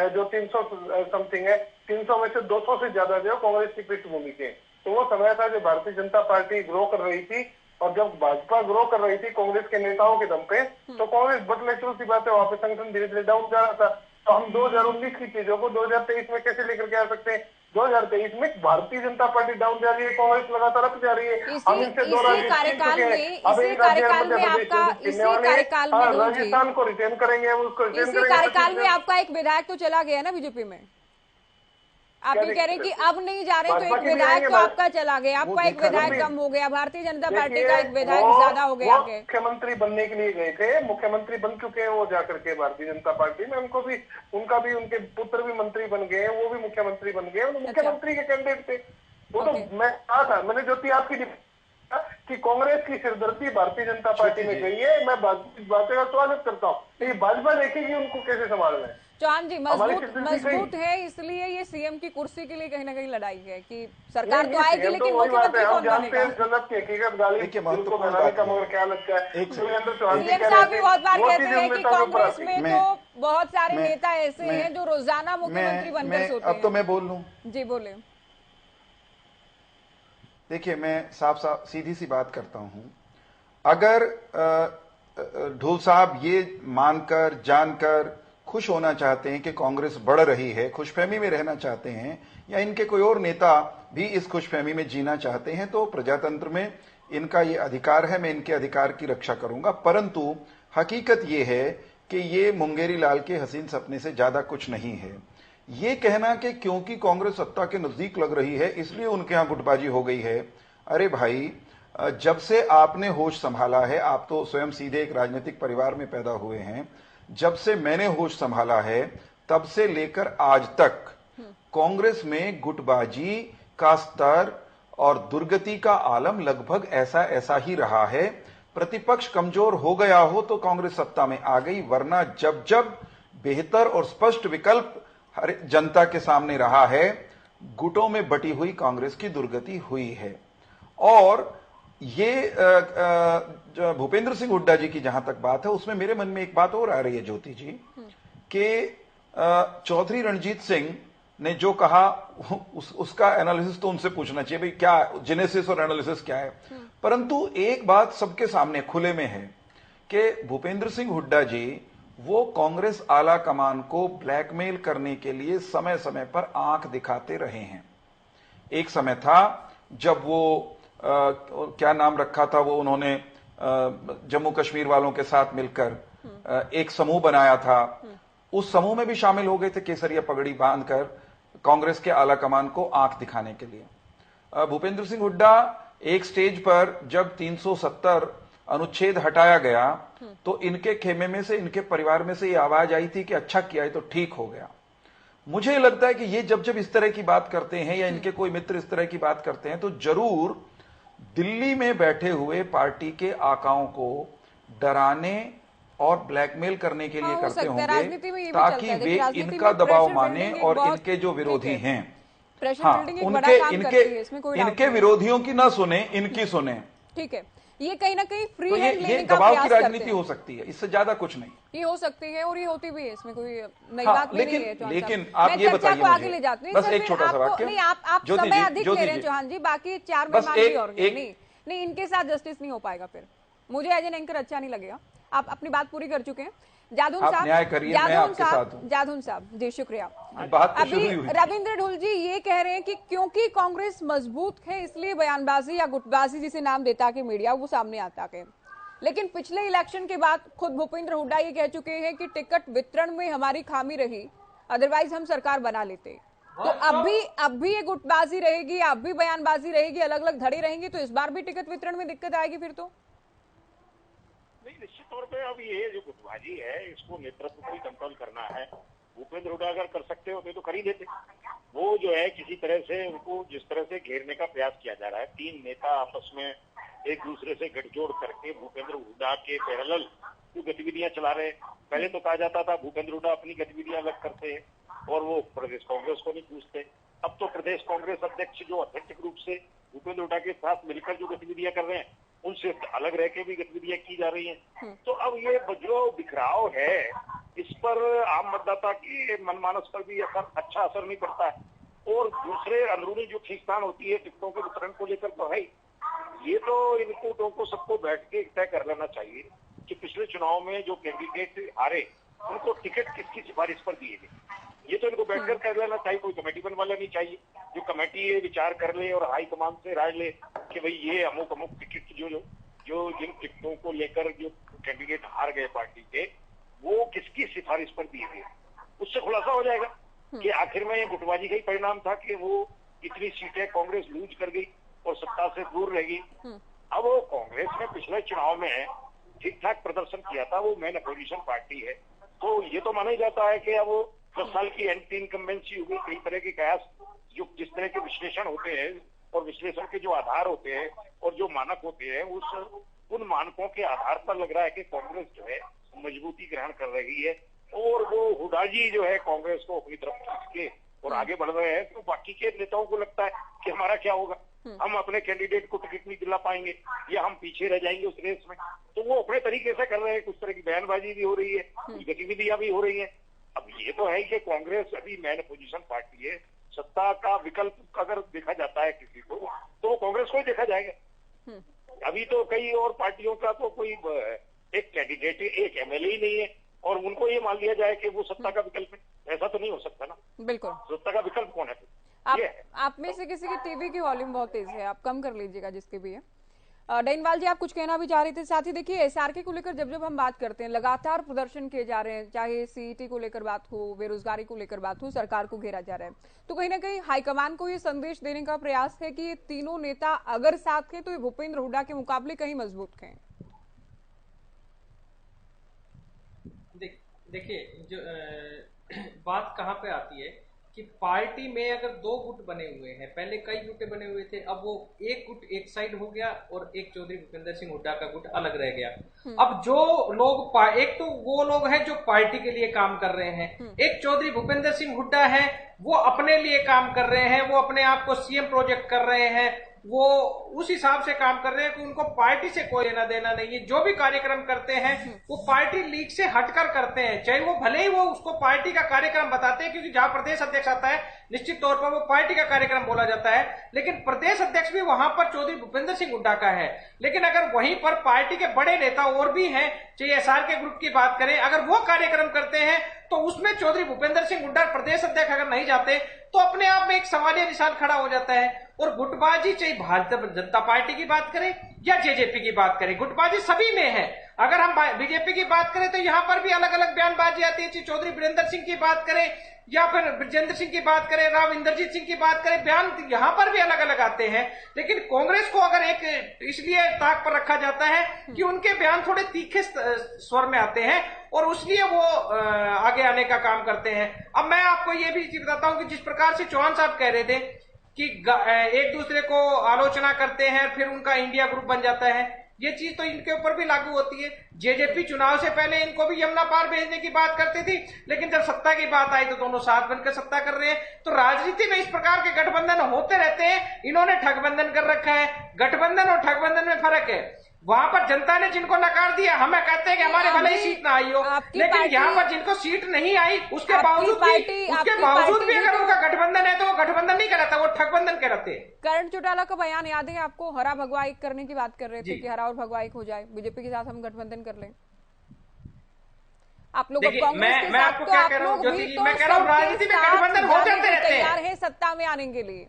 जो 300 समथिंग है, 300 में से 200 से ज्यादा जो कांग्रेस की पृष्ठभूमि के। तो वो समय था जब भारतीय जनता पार्टी ग्रो कर रही थी, और जब भाजपा ग्रो कर रही थी कांग्रेस के नेताओं के दम पे, तो कांग्रेस बट नेचुरल सी बात है, वहां पे संगठन धीरे धीरे डाउन जा रहा था। तो हम 2019 की चीजों को 2023 में कैसे लेकर के आ सकते हैं? 2023 में भारतीय जनता पार्टी डाउन जा रही है, कांग्रेस लगातार अप जा रही है। इसी कार्यकाल में राजस्थान को रिटेन करेंगे, उसको रिटेन करेंगे। इसी कार्यकाल में आपका एक विधायक तो चला गया ना बीजेपी में। आप ये कह रहे हैं कि अब नहीं जा रहे, तो एक विधायक तो आपका चला गया, आपका एक विधायक कम हो गया, भारतीय जनता पार्टी का एक विधायक ज्यादा हो गया। मुख्यमंत्री बनने के लिए गए थे, मुख्यमंत्री बन चुके हैं वो जाकर के भारतीय जनता पार्टी में। उनका भी उनके पुत्र भी मंत्री बन गए, वो भी मुख्यमंत्री बन गए, मुख्यमंत्री के कैंडिडेट थे वो। तो मैं कहा था, मैंने ज्योति आपकी कि कांग्रेस की सिरदर्दी भारतीय जनता पार्टी में गई है। मैं बातें का स्वागत करता हूँ, लेकिन भाजपा देखेगी उनको कैसे संभालना है। चौहान जी मजबूत है, इसलिए ये सीएम की कुर्सी के लिए कहीं ना कहीं लड़ाई है कि सरकार तो आएगी लेकिन मुख्यमंत्री कौन बनेगा? सीएम साहब भी बहुत बार कहते हैं कि कांग्रेस में तो बहुत सारे नेता ऐसे हैं जो रोजाना मुख्यमंत्री बनकर सोते हैं। अब तो मैं बोल लूं? जी बोले। देखिए, मैं साफ सीधी सी बात करता हूं। अगर ढोल साहब ये मानकर जानकर खुश होना चाहते हैं कि कांग्रेस बढ़ रही है, खुशफहमी में रहना चाहते हैं, या इनके कोई और नेता भी इस खुशफहमी में जीना चाहते हैं, तो प्रजातंत्र में इनका ये अधिकार है, मैं इनके अधिकार की रक्षा करूंगा। परंतु हकीकत ये है कि ये मुंगेरी लाल के हसीन सपने से ज्यादा कुछ नहीं है। ये कहना कि क्योंकि कांग्रेस सत्ता के नजदीक लग रही है इसलिए उनके यहां गुटबाजी हो गई है, अरे भाई, जब से आपने होश संभाला है, आप तो स्वयं सीधे एक राजनीतिक परिवार में पैदा हुए हैं, जब से मैंने होश संभाला है तब से लेकर आज तक कांग्रेस में गुटबाजी का स्तर और दुर्गति का आलम लगभग ऐसा ऐसा ही रहा है। प्रतिपक्ष कमजोर हो गया हो तो कांग्रेस सत्ता में आ गई, वरना जब जब बेहतर और स्पष्ट विकल्प हर जनता के सामने रहा है, गुटों में बटी हुई कांग्रेस की दुर्गति हुई है। और ये भूपेंद्र सिंह हुड्डा जी की जहां तक बात है, उसमें मेरे मन में एक बात और आ रही है ज्योति जी, कि चौधरी रणजीत सिंह ने जो कहा उसका एनालिसिस तो उनसे पूछना चाहिए, भाई क्या जेनेसिस और एनालिसिस क्या है। परंतु एक बात सबके सामने खुले में है कि भूपेंद्र सिंह हुड्डा जी वो कांग्रेस आला कमान को ब्लैकमेल करने के लिए समय समय पर आंख दिखाते रहे हैं। एक समय था जब वो क्या नाम रखा था वो, उन्होंने जम्मू कश्मीर वालों के साथ मिलकर एक समूह बनाया था, उस समूह में भी शामिल हो गए थे केसरिया पगड़ी बांधकर कांग्रेस के आला कमान को आंख दिखाने के लिए। भूपेंद्र सिंह हुड्डा एक स्टेज पर जब 370 अनुच्छेद हटाया गया तो इनके खेमे में से, इनके परिवार में से ये आवाज आई थी कि अच्छा किया है तो ठीक हो गया। मुझे लगता है कि ये जब जब इस तरह की बात करते हैं या इनके कोई मित्र इस तरह की बात करते हैं तो जरूर दिल्ली में बैठे हुए पार्टी के आकाओं को डराने और ब्लैकमेल करने के लिए करते होंगे ताकि वे इनका दबाव माने और इनके जो विरोधी हैं, हाँ, इनके विरोधियों की ना सुने, इनकी सुने। ठीक है, ये कहीं ना कहीं फ्री तो हैंड लेने का दबाव प्रयास की राजनीति हो सकती है, इससे ज्यादा कुछ नहीं। ये हो सकती है और ये होती भी है, इसमें कोई नई हाँ, बात नहीं है। लेकिन आप ये बताइए आगे ले जाते हैं, बस एक छोटा सा वाक्य। नहीं, आप समय अधिक ले रहे हैं चौहान जी, बाकी 4 मेहमान भी और नहीं, इनके साथ जस्टिस नहीं हो पाएगा, फिर मुझे एज एन एंकर अच्छा नहीं लगेगा। आप अपनी बात पूरी कर चुके हैं। जादून साहब जी, शुक्रिया। अभी रविंद्र ढुल जी ये कह रहे हैं कि क्योंकि कांग्रेस मजबूत है इसलिए बयानबाजी या गुटबाजी जिसे नाम देता कि मीडिया वो सामने आता है, लेकिन पिछले इलेक्शन के बाद खुद भूपेंद्र हुड्डा ये कह चुके हैं कि टिकट वितरण में हमारी खामी रही, अदरवाइज हम सरकार बना लेते। तो अब भी ये गुटबाजी रहेगी, अब भी बयानबाजी रहेगी, अलग अलग धड़े रहेंगे, तो इस बार भी टिकट वितरण में दिक्कत आएगी फिर तो? नहीं, निश्चित तौर पे अब ये जो गुटबाजी है इसको नेतृत्व को ही कंट्रोल करना है। भूपेंद्र हुड्डा अगर कर सकते होते तो कर ही देते। वो जो है किसी तरह से उनको जिस तरह से घेरने का प्रयास किया जा रहा है, 3 नेता आपस में एक दूसरे से गठजोड़ करके भूपेंद्र हुड्डा के पैरेलल जो गतिविधियां चला रहे। पहले तो कहा जाता था भूपेंद्र हुड्डा अपनी गतिविधियां अलग करते हैं और वो प्रदेश कांग्रेस को नहीं पूछते। अब तो प्रदेश कांग्रेस अध्यक्ष जो अत्यंत रूप से भूपेंद्र हुड्डा के साथ मिलकर जो गतिविधियां कर रहे हैं उनसे अलग रह के भी गतिविधियां की जा रही हैं। तो अब ये जो बिखराव है इस पर आम मतदाता की मनमानस पर भी अच्छा असर नहीं पड़ता है। और दूसरे अंदरूनी जो खींचतान होती है टिकटों के वितरण को लेकर, तो है ये तो इनको को सबको बैठ के तय कर लेना चाहिए कि पिछले चुनाव में जो कैंडिडेट हारे उनको टिकट किसकी सिफारिश पर दिए गए। ये तो इनको बैठकर कर लेना चाहिए, कोई कमेटी बनवाना नहीं चाहिए। जो कमेटी ये विचार कर ले और हाईकमान से राय ले कि भाई ये अमुक अमुक टिकट जो जिन टिकटों को लेकर जो कैंडिडेट हार गए पार्टी के, वो किसकी सिफारिश पर दिए गए, उससे खुलासा हो जाएगा कि आखिर में ये गुटबाजी का ही परिणाम था कि वो इतनी सीटें कांग्रेस लूज कर गई और सत्ता से दूर रह गई। अब वो कांग्रेस ने पिछले चुनाव में ठीक ठाक प्रदर्शन किया था, वो मेन अपोजिशन पार्टी है, तो ये तो माना ही जाता है कि अब वो 10 साल की एंटी इनकम्बेंसी हुई, कई तरह के कयास जो जिस तरह के विश्लेषण होते हैं और विश्लेषण के जो आधार होते हैं और जो मानक होते हैं उन मानकों के आधार पर लग रहा है कि कांग्रेस जो है मजबूती ग्रहण कर रही है और वो हुड्डा जी जो है कांग्रेस को अपनी तरफ खींच के और आगे बढ़ रहे हैं। तो बाकी के नेताओं को लगता है कि हमारा क्या होगा, हम अपने कैंडिडेट को टिकट नहीं दिला पाएंगे या हम पीछे रह जाएंगे उस रेस में। तो वो अपने तरीके से कर रहे हैं, कुछ तरह की बयानबाजी भी हो रही है, कुछ गतिविधियां भी हो रही है। अब ये तो है कि कांग्रेस अभी मैन अपोजिशन पार्टी है, सत्ता का विकल्प अगर देखा जाता है किसी को तो कांग्रेस को ही देखा जाएगा। अभी तो कई और पार्टियों का तो कोई एक कैंडिडेट, एक एमएलए ही नहीं है और उनको ये मान लिया जाए कि वो सत्ता का विकल्प है। ऐसा तो नहीं हो सकता ना। बिल्कुल। सत्ता का विकल्प कौन है? आप में से किसी की टीवी की वॉल्यूम बहुत तेज है, आप कम कर लीजिएगा जिसके भी है। डेनवाल जी, आप कुछ कहना भी चाह रहे थे। साथ ही देखिए, एसआरके को लेकर जब जब हम बात करते हैं, लगातार प्रदर्शन किए जा रहे हैं, चाहे सीईटी को लेकर बात हो, बेरोजगारी को लेकर बात हो, सरकार को घेरा जा रहा है, तो कहीं ना कहीं हाईकमान को ये संदेश देने का प्रयास है कि ये तीनों नेता अगर साथ हैं तो ये भूपेंद्र हुड्डा के मुकाबले कहीं मजबूत हैं। देखिए, जो बात कहाँ पे आती है कि पार्टी में अगर दो गुट बने हुए हैं, पहले कई गुट बने हुए थे, अब वो एक गुट एक साइड हो गया और एक चौधरी भूपेंद्र सिंह हुड्डा का गुट अलग रह गया। अब जो लोग, एक तो वो लोग हैं जो पार्टी के लिए काम कर रहे हैं, एक चौधरी भूपेंद्र सिंह हुड्डा है वो अपने लिए काम कर रहे हैं, वो अपने आप को सीएम प्रोजेक्ट कर रहे हैं, वो उस हिसाब से काम कर रहे हैं कि उनको पार्टी से कोई लेना देना नहीं है। जो भी कार्यक्रम करते हैं वो पार्टी लीग से हटकर करते हैं, चाहे वो भले ही वो उसको पार्टी का कार्यक्रम बताते हैं, क्योंकि जहां प्रदेश अध्यक्ष आता है निश्चित तौर पर वो पार्टी का कार्यक्रम बोला जाता है, लेकिन प्रदेश अध्यक्ष भी वहां पर चौधरी भूपेंद्र सिंह हुड्डा का है। लेकिन अगर वहीं पर पार्टी के बड़े नेता और भी हैं, चाहे एसआरके ग्रुप की बात करें, अगर वो कार्यक्रम करते हैं तो उसमें चौधरी भूपेंद्र सिंह हुड्डा प्रदेश अध्यक्ष अगर नहीं जाते तो अपने आप में एक सवालिया निशान खड़ा हो जाता है। और गुटबाजी, चाहे भारतीय जनता पार्टी की बात करें या जेजेपी की बात करें, गुटबाजी सभी में है। अगर हम बीजेपी की बात करें तो यहां पर भी अलग अलग बयानबाजी आती है, चाहे चौधरी वीरेंद्र सिंह की बात करें या फिर ब्रजेंद्र सिंह की बात करें, राव इंद्रजीत सिंह की बात करें, बयान यहां पर भी अलग अलग आते हैं। लेकिन कांग्रेस को अगर एक इसलिए ताक पर रखा जाता है कि उनके बयान थोड़े तीखे स्वर में आते हैं और इसलिए वो आगे आने का काम करते हैं। अब मैं आपको ये भी बताता हूं कि जिस प्रकार से चौहान साहब कह रहे थे कि एक दूसरे को आलोचना करते हैं फिर उनका इंडिया ग्रुप बन जाता है, ये चीज तो इनके ऊपर भी लागू होती है। जेजेपी चुनाव से पहले इनको भी यमुना पार भेजने की बात करती थी, लेकिन जब सत्ता की बात आई तो दोनों साथ बनकर सत्ता कर रहे हैं। तो राजनीति में इस प्रकार के गठबंधन होते रहते हैं। इन्होंने ठगबंधन कर रखा है, गठबंधन और ठगबंधन में फर्क है। वहां पर जनता ने जिनको नकार दिया, हमें कहते हैं कि हमारे भले ही सीट ना आई हो, लेकिन यहाँ पर जिनको सीट नहीं आई उसके बावजूद भी अगर उनका गठबंधन है तो वो गठबंधन नहीं कहलाता, वो ठगबंधन कहलाते हैं। करण चौटाला का बयान याद है आपको? हरा भगवा एक करने की बात कर रहे थे कि हरा और भगवा एक हो जाए, बीजेपी के साथ हम गठबंधन कर लें। आप लोग कांग्रेस के साथ तो आप लोग भी तो राजनीति में गठबंधन हो जाते रहते हैं, तैयार है सत्ता में आने के लिए।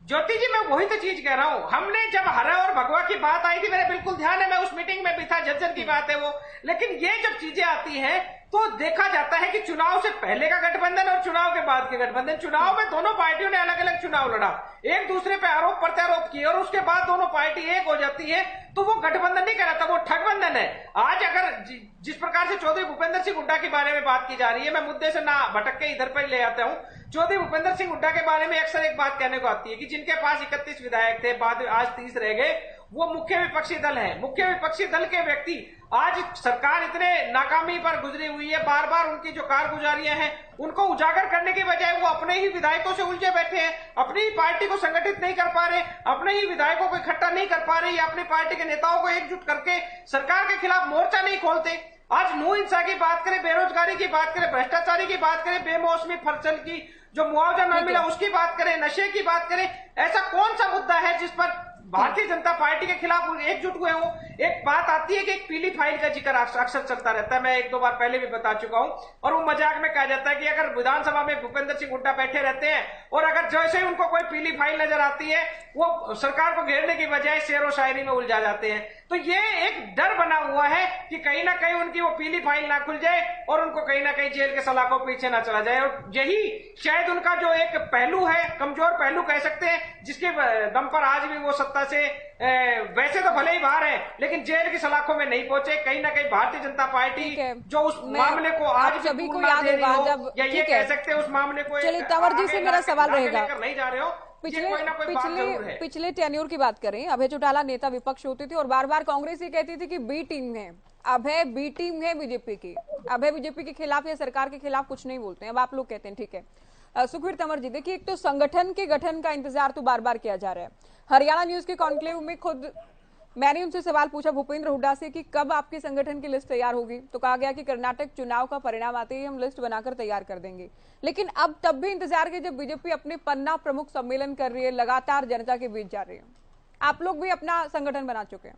ज्योति जी, मैं वही तो चीज कह रहा हूं। हमने जब हरा और भगवा की बात आई थी, मेरे बिल्कुल ध्यान है, मैं उस मीटिंग में भी था, जज्जर की बात है वो। लेकिन ये जब चीजें आती हैं तो देखा जाता है कि चुनाव से पहले का गठबंधन और चुनाव के बाद के गठबंधन, चुनाव में दोनों पार्टियों ने अलग अलग चुनाव लड़ा, एक दूसरे पे आरोप प्रत्यारोप किए और उसके बाद दोनों पार्टी एक हो जाती है, तो वो गठबंधन नहीं कहलाता, वो ठगबंधन है। आज अगर जिस प्रकार से चौधरी भूपेंद्र सिंह हुड्डा के बारे में बात की जा रही है, मैं मुद्दे से ना भटक के इधर पर ले आता हूं। चौधरी भूपेंद्र सिंह हुड्डा के बारे में अक्सर एक बात कहने को आती है कि जिनके पास 31 विधायक थे, बाद आज 30 रह गए, वो मुख्य विपक्षी दल है। मुख्य विपक्षी दल के व्यक्ति आज सरकार इतने नाकामी पर गुजरी हुई है, बार बार उनकी जो कारगुजारियां हैं उनको उजागर करने की बजाय वो अपने ही विधायकों से उलझे बैठे हैं, अपनी ही पार्टी को संगठित नहीं कर पा रहे, अपने ही विधायकों को इकट्ठा नहीं कर पा रहे या अपनी पार्टी के नेताओं को एकजुट करके सरकार के खिलाफ मोर्चा नहीं खोलते। आज नो इंसा की बात करें, बेरोजगारी की बात करें, भ्रष्टाचारी की बात करें, बेमौसमी फसल की जो मुआवजा न मिला उसकी बात करें, नशे की बात करें, ऐसा कौन सा मुद्दा है जिस पर भारतीय जनता पार्टी के खिलाफ एकजुट हुए हो? एक बात आती है कि एक पीली फाइल का जिक्र अक्सर चलता रहता है, मैं एक दो बार पहले भी बता चुका हूं, और वो मजाक में कहा जाता है कि अगर विधानसभा में भूपेंद्र सिंह हुड्डा बैठे रहते हैं और अगर जैसे ही उनको कोई पीली फाइल नजर आती है वो सरकार को घेरने की बजाय शेर व शायरी में उलझा जाते हैं। तो ये एक डर बना हुआ है कि कहीं ना कहीं उनकी वो पीली फाइल ना खुल जाए और उनको कहीं ना कहीं जेल के सलाखों पीछे ना चला जाए। और यही शायद उनका जो एक पहलू है, कमजोर पहलू कह सकते हैं, जिसके दम पर आज भी वो सत्ता से वैसे तो भले ही बाहर है लेकिन जेल की सलाखों में नहीं पहुंचे। कहीं ना कहीं भारतीय जनता पार्टी जो उस मामले को आज सभी को याद होगा जब, या ये कह सकते हैं उस मामले को, चलिए तंवर जी से मेरा सवाल रहेगा, नहीं जा रहे हो, पिछले टेन्योर की बात करें, अभय चौटाला नेता विपक्ष होते थे और बार बार कांग्रेस ये कहती थी कि बी टीम है, अभय बी टीम है बीजेपी की, अभय बीजेपी के खिलाफ या सरकार के खिलाफ कुछ नहीं बोलते हैं। अब आप लोग कहते हैं ठीक है। सुखवीर तंवर जी, देखिए एक तो संगठन के गठन का इंतजार तो बार बार किया जा रहा है। हरियाणा न्यूज के कॉन्क्लेव में खुद मैंने उनसे सवाल पूछा भूपेंद्र हुड्डा से कि कब आपके संगठन की लिस्ट तैयार होगी, तो कहा गया कि कर्नाटक चुनाव का परिणाम आते ही हम लिस्ट बनाकर तैयार कर देंगे। लेकिन अब तब भी इंतजार के जब बीजेपी अपने पन्ना प्रमुख सम्मेलन कर रही है, लगातार जनता के बीच जा रही है, आप लोग भी अपना संगठन बना चुके हैं।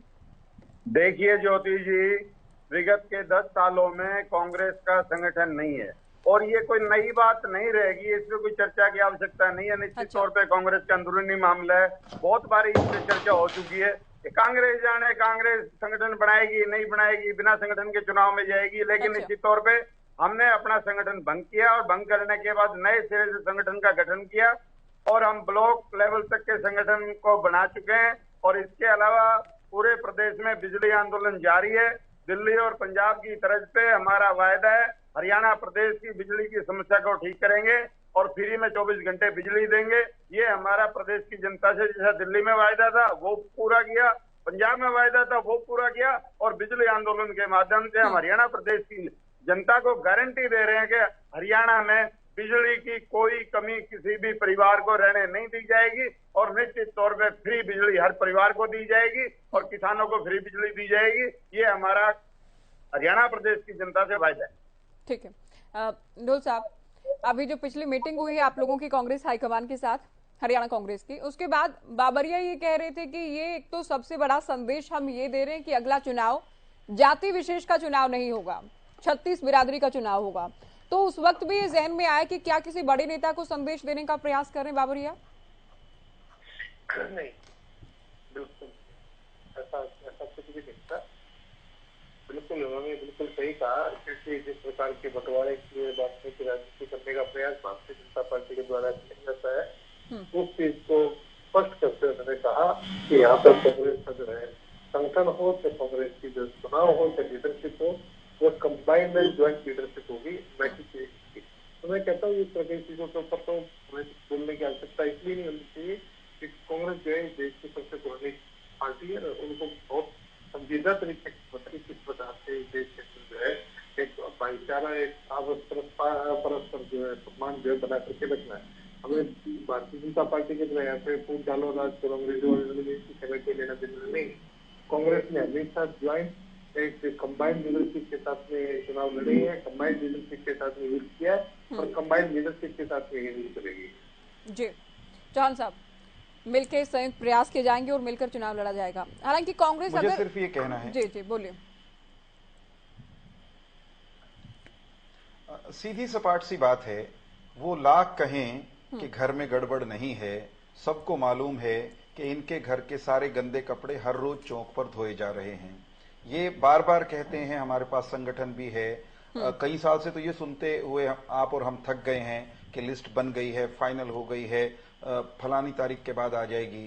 देखिए ज्योति जी, विगत के 10 सालों में कांग्रेस का संगठन नहीं है और ये कोई नई बात नहीं रहेगी, इसमें कोई चर्चा की आवश्यकता नहीं है। निश्चित तौर पे कांग्रेस का अंदरूनी मामला है, बहुत बार इस पे चर्चा हो चुकी है। कांग्रेस जाने कांग्रेस संगठन बनाएगी नहीं बनाएगी, बिना संगठन के चुनाव में जाएगी, लेकिन निश्चित तौर पे हमने अपना संगठन भंग किया और भंग करने के बाद नए सिरे से संगठन का गठन किया और हम ब्लॉक लेवल तक के संगठन को बना चुके हैं। और इसके अलावा पूरे प्रदेश में बिजली आंदोलन जारी है। दिल्ली और पंजाब की तर्ज पे हमारा वायदा है, हरियाणा प्रदेश की बिजली की समस्या को ठीक करेंगे और फ्री में 24 घंटे बिजली देंगे। ये हमारा प्रदेश की जनता से जैसा दिल्ली में वायदा था वो पूरा किया, पंजाब में वायदा था वो पूरा किया और बिजली आंदोलन के माध्यम से हम हरियाणा प्रदेश की जनता को गारंटी दे रहे हैं कि हरियाणा में बिजली की कोई कमी किसी भी परिवार को रहने नहीं दी जाएगी और निश्चित तौर पे फ्री बिजली हर परिवार को दी जाएगी और किसानों को फ्री बिजली दी जाएगी। ये हमारा हरियाणा प्रदेश की जनता से वायदा है। ठीक है ढोल साहब, अभी जो पिछली मीटिंग हुई है आप लोगों की कांग्रेस हाईकमान के साथ हरियाणा कांग्रेस की, उसके बाद बाबरिया ये कह रहे थे कि ये एक तो सबसे बड़ा संदेश हम ये दे रहे हैं कि अगला चुनाव जाति विशेष का चुनाव नहीं होगा, 36 बिरादरी का चुनाव होगा। तो उस वक्त भी ये जहन में आया कि क्या किसी बड़े नेता को संदेश देने का प्रयास कर रहे हैं बाबरिया? नहीं, बिल्कुल ऐसा कुछ भी नहीं था। बिल्कुल उन्होंने बिल्कुल सही कहा, क्योंकि जिस प्रकार के बंटवारे की बातचीत की राजनीति करने का प्रयास भारतीय जनता पार्टी के द्वारा किया जाता है, उस चीज को स्पष्ट करते हुए उन्होंने कहा कि यहाँ पर कांग्रेस का जो है संगठन हो, चाहे कांग्रेस की जो चुनाव हो, चाहे लीडरशिप हो, वो कंबाइंड ज्वाइंट लीडरशिप होगी, मैं तो मैं कहता हूँ इस तरह की चीजों के ऊपर तो बोलने की आवश्यकता इसलिए नहीं होनी चाहिए कि कांग्रेस जो है देश की सबसे पुरानी पार्टी है, उनको बहुत संजीदा तरीके से किस प्रकार से देश के जो है एक भाईचारा, एक परस्पर जो है सम्मान जो है बना करके रखना है। हमें भारतीय जनता पार्टी के जो यहाँ पे फूट डालो राज करो अंग्रेजों की समय को लेना देना नहीं। कांग्रेस ने हमेशा ज्वाइंट एक कंबाइंड लीडरशिप के साथ में चुनाव लड़े हैं, कंबाइंड लीडरशिप के साथ में यूज किया है और कंबाइंड लीडरशिप के साथ में यूज करेगी। जी चौहान साहब, मिलकर संयुक्त प्रयास किए जाएंगे और मिलकर चुनाव लड़ा जाएगा। हालांकि कांग्रेस मुझे अगर सिर्फ ये कहना है, जी बोलिए। सीधी सपाट सी बात है, वो लाख कहें कि घर में गड़बड़ नहीं है, सबको मालूम है कि इनके घर के सारे गंदे कपड़े हर रोज चौक पर धोए जा रहे हैं। ये बार बार कहते हैं, हमारे पास संगठन भी है। कई साल से तो ये सुनते हुए आप और हम थक गए हैं कि लिस्ट बन गई है, फाइनल हो गई है, फलानी तारीख के बाद आ जाएगी।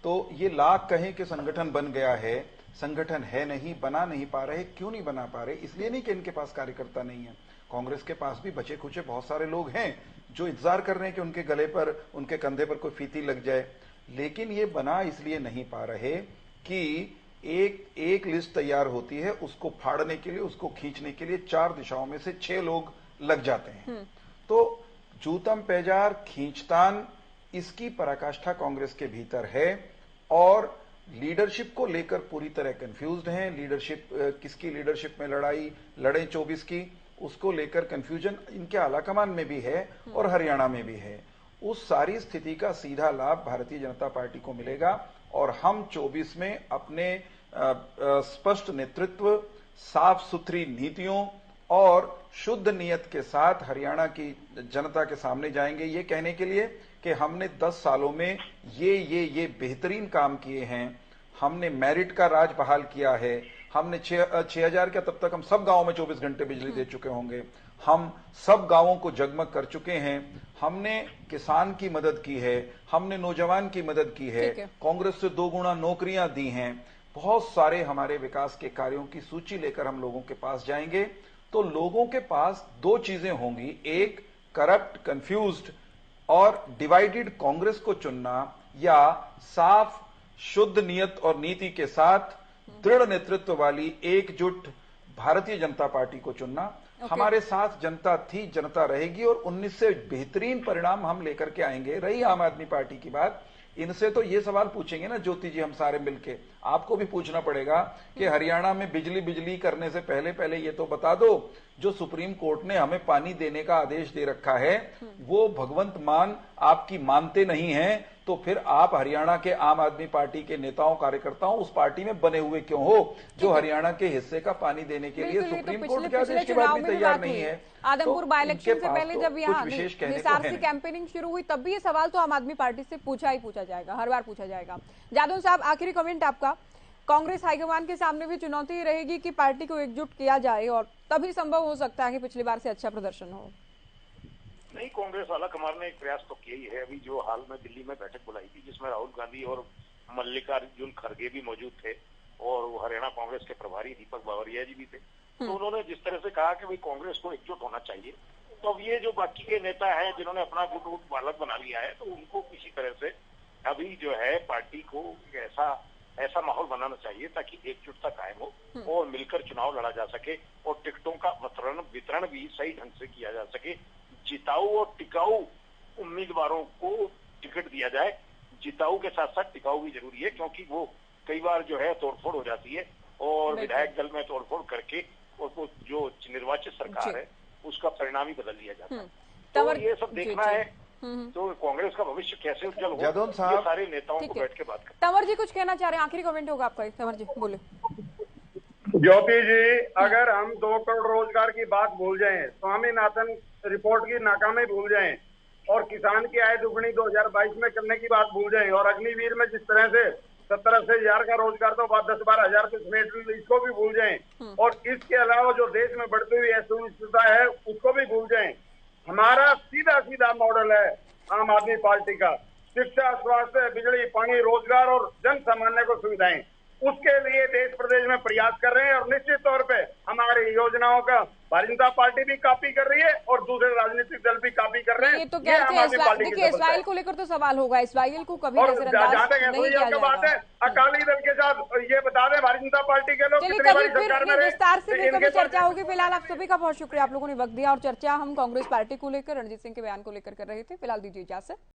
तो ये लाख कहें कि संगठन बन गया है, संगठन है नहीं, बना नहीं पा रहे। क्यों नहीं बना पा रहे? इसलिए नहीं कि इनके पास कार्यकर्ता नहीं है। कांग्रेस के पास भी बचे खुचे बहुत सारे लोग हैं जो इंतजार कर रहे हैं कि उनके गले पर, उनके कंधे पर कोई फीती लग जाए। लेकिन ये बना इसलिए नहीं पा रहे कि एक लिस्ट तैयार होती है, उसको फाड़ने के लिए, उसको खींचने के लिए 4 दिशाओं में से 6 लोग लग जाते हैं। तो जूतम पेजार खींचतान, इसकी पराकाष्ठा कांग्रेस के भीतर है और लीडरशिप को लेकर पूरी तरह कंफ्यूज्ड हैं। लीडरशिप, किसकी लीडरशिप में लड़ाई लड़े 24 की, उसको लेकर कंफ्यूजन इनके आलाकमान में भी है और हरियाणा में भी है। उस सारी स्थिति का सीधा लाभ भारतीय जनता पार्टी को मिलेगा और हम 24 में अपने स्पष्ट नेतृत्व, साफ सुथरी नीतियों और शुद्ध नियत के साथ हरियाणा की जनता के सामने जाएंगे, ये कहने के लिए कि हमने 10 सालों में ये बेहतरीन काम किए हैं। हमने मेरिट का राज बहाल किया है, हमने 6,000 का, तब तक हम सब गांवों में 24 घंटे बिजली दे चुके होंगे, हम सब गांवों को जगमग कर चुके हैं, हमने किसान की मदद की है, हमने नौजवान की मदद की है, कांग्रेस से 2 गुना नौकरियां दी हैं। बहुत सारे हमारे विकास के कार्यों की सूची लेकर हम लोगों के पास जाएंगे। तो लोगों के पास 2 चीजें होंगी, एक करप्ट, कंफ्यूज्ड और डिवाइडेड कांग्रेस को चुनना, या साफ शुद्ध नियत और नीति के साथ दृढ़ नेतृत्व वाली एकजुट भारतीय जनता पार्टी को चुनना। हमारे साथ जनता थी, जनता रहेगी और 19 से बेहतरीन परिणाम हम लेकर के आएंगे। रही आम आदमी पार्टी की बात, इनसे तो ये सवाल पूछेंगे ना ज्योति जी, हम सारे मिलके आपको भी पूछना पड़ेगा कि हरियाणा में बिजली करने से पहले ये तो बता दो जो सुप्रीम कोर्ट ने हमें पानी देने का आदेश दे रखा है वो भगवंत मान आपकी मानते नहीं हैं, तो फिर आप हरियाणा के आम आदमी पार्टी के नेताओं कार्यकर्ताओं उस पार्टी में बने हुए क्यों हो जो हरियाणा के हिस्से का पानी देने के लिए सुप्रीम कोर्ट के आदेश के बाद भी तैयार नहीं है। आदमपुर बाय इलेक्शन से पहले जब यहाँ निसार से नहीं। कैंपेनिंग शुरू हुई तब भी ये सवाल तो आम आदमी पार्टी से पूछा जाएगा, हर बार पूछा जाएगा। जादव साहब, आखिरी कमेंट आपका। कांग्रेस हाईकमान के सामने भी चुनौती रहेगी कि पार्टी को एकजुट किया जाए और तभी संभव हो सकता है कि पिछली बार से अच्छा प्रदर्शन हो। नहीं, कांग्रेस वाला कमान ने एक प्रयास तो किया ही है। अभी जो हाल में दिल्ली में बैठक बुलाई थी जिसमें राहुल गांधी और मल्लिकार्जुन खड़गे भी मौजूद थे और हरियाणा कांग्रेस के प्रभारी दीपक बावरिया जी भी थे, तो उन्होंने जिस तरह से कहा कि भाई कांग्रेस को एकजुट होना चाहिए, तो अब ये जो बाकी के नेता हैं जिन्होंने अपना गुट बालक बना लिया है, तो उनको किसी तरह से अभी जो है पार्टी को ऐसा माहौल बनाना चाहिए ताकि एकजुटता कायम हो और मिलकर चुनाव लड़ा जा सके और टिकटों का वितरण भी सही ढंग से किया जा सके। जिताऊ और टिकाऊ उम्मीदवारों को टिकट दिया जाए। जिताऊ के साथ साथ टिकाऊ भी जरूरी है, क्योंकि वो कई बार जो है तोड़फोड़ हो जाती है और विधायक दल में तोड़फोड़ करके और वो जो निर्वाचित सरकार है उसका परिणाम ही बदल दिया जाता है। तो ये सब देखना है तो कांग्रेस का भविष्य कैसे उज्जवल हो, ये सारे नेताओं को बैठ के बात करें। तंवर जी कुछ कहना चाह रहे हैं, आखिरी कमेंट होगा आपका। तंवर जी बोले। ज्योति जी, अगर हम 2 करोड़ रोजगार की बात भूल जाएं, स्वामीनाथन रिपोर्ट की नाकामी भूल जाएं और किसान की आय दुगनी 2022 में करने की बात भूल जाएं और अग्निवीर में जिस तरह से 70-80 का रोजगार तो 10-12 हजार पे समेट ली, इसको भी भूल जाएं और इसके अलावा जो देश में बढ़ती हुई असुविधा है उसको भी भूल जाएं। हमारा सीधा मॉडल है आम आदमी पार्टी का, शिक्षा, स्वास्थ्य, बिजली, पानी, रोजगार और जन सामान्य को सुविधाएं। उसके लिए देश प्रदेश में प्रयास कर रहे हैं और निश्चित तौर पे हमारी योजनाओं का भारतीय जनता पार्टी भी कॉपी कर रही है और दूसरे राजनीतिक दल भी कॉपी कर रहे हैं। ये तो क्या देखिए, इसराइल को लेकर तो सवाल होगा, इसराइल को कभी नजरअंदाज नहीं किया जाएगा। बात है अकाली दल के साथ ये बता दें भारतीय जनता पार्टी के लोग कितनी बड़ी सरकार में विस्तार से कभी चर्चा होगी। फिलहाल आप सभी का बहुत शुक्रिया, आप लोगों ने वक्त दिया और चर्चा हम कांग्रेस पार्टी को लेकर रणजीत सिंह के बयान को लेकर कर रहे थे। फिलहाल दीजिए इजाजत।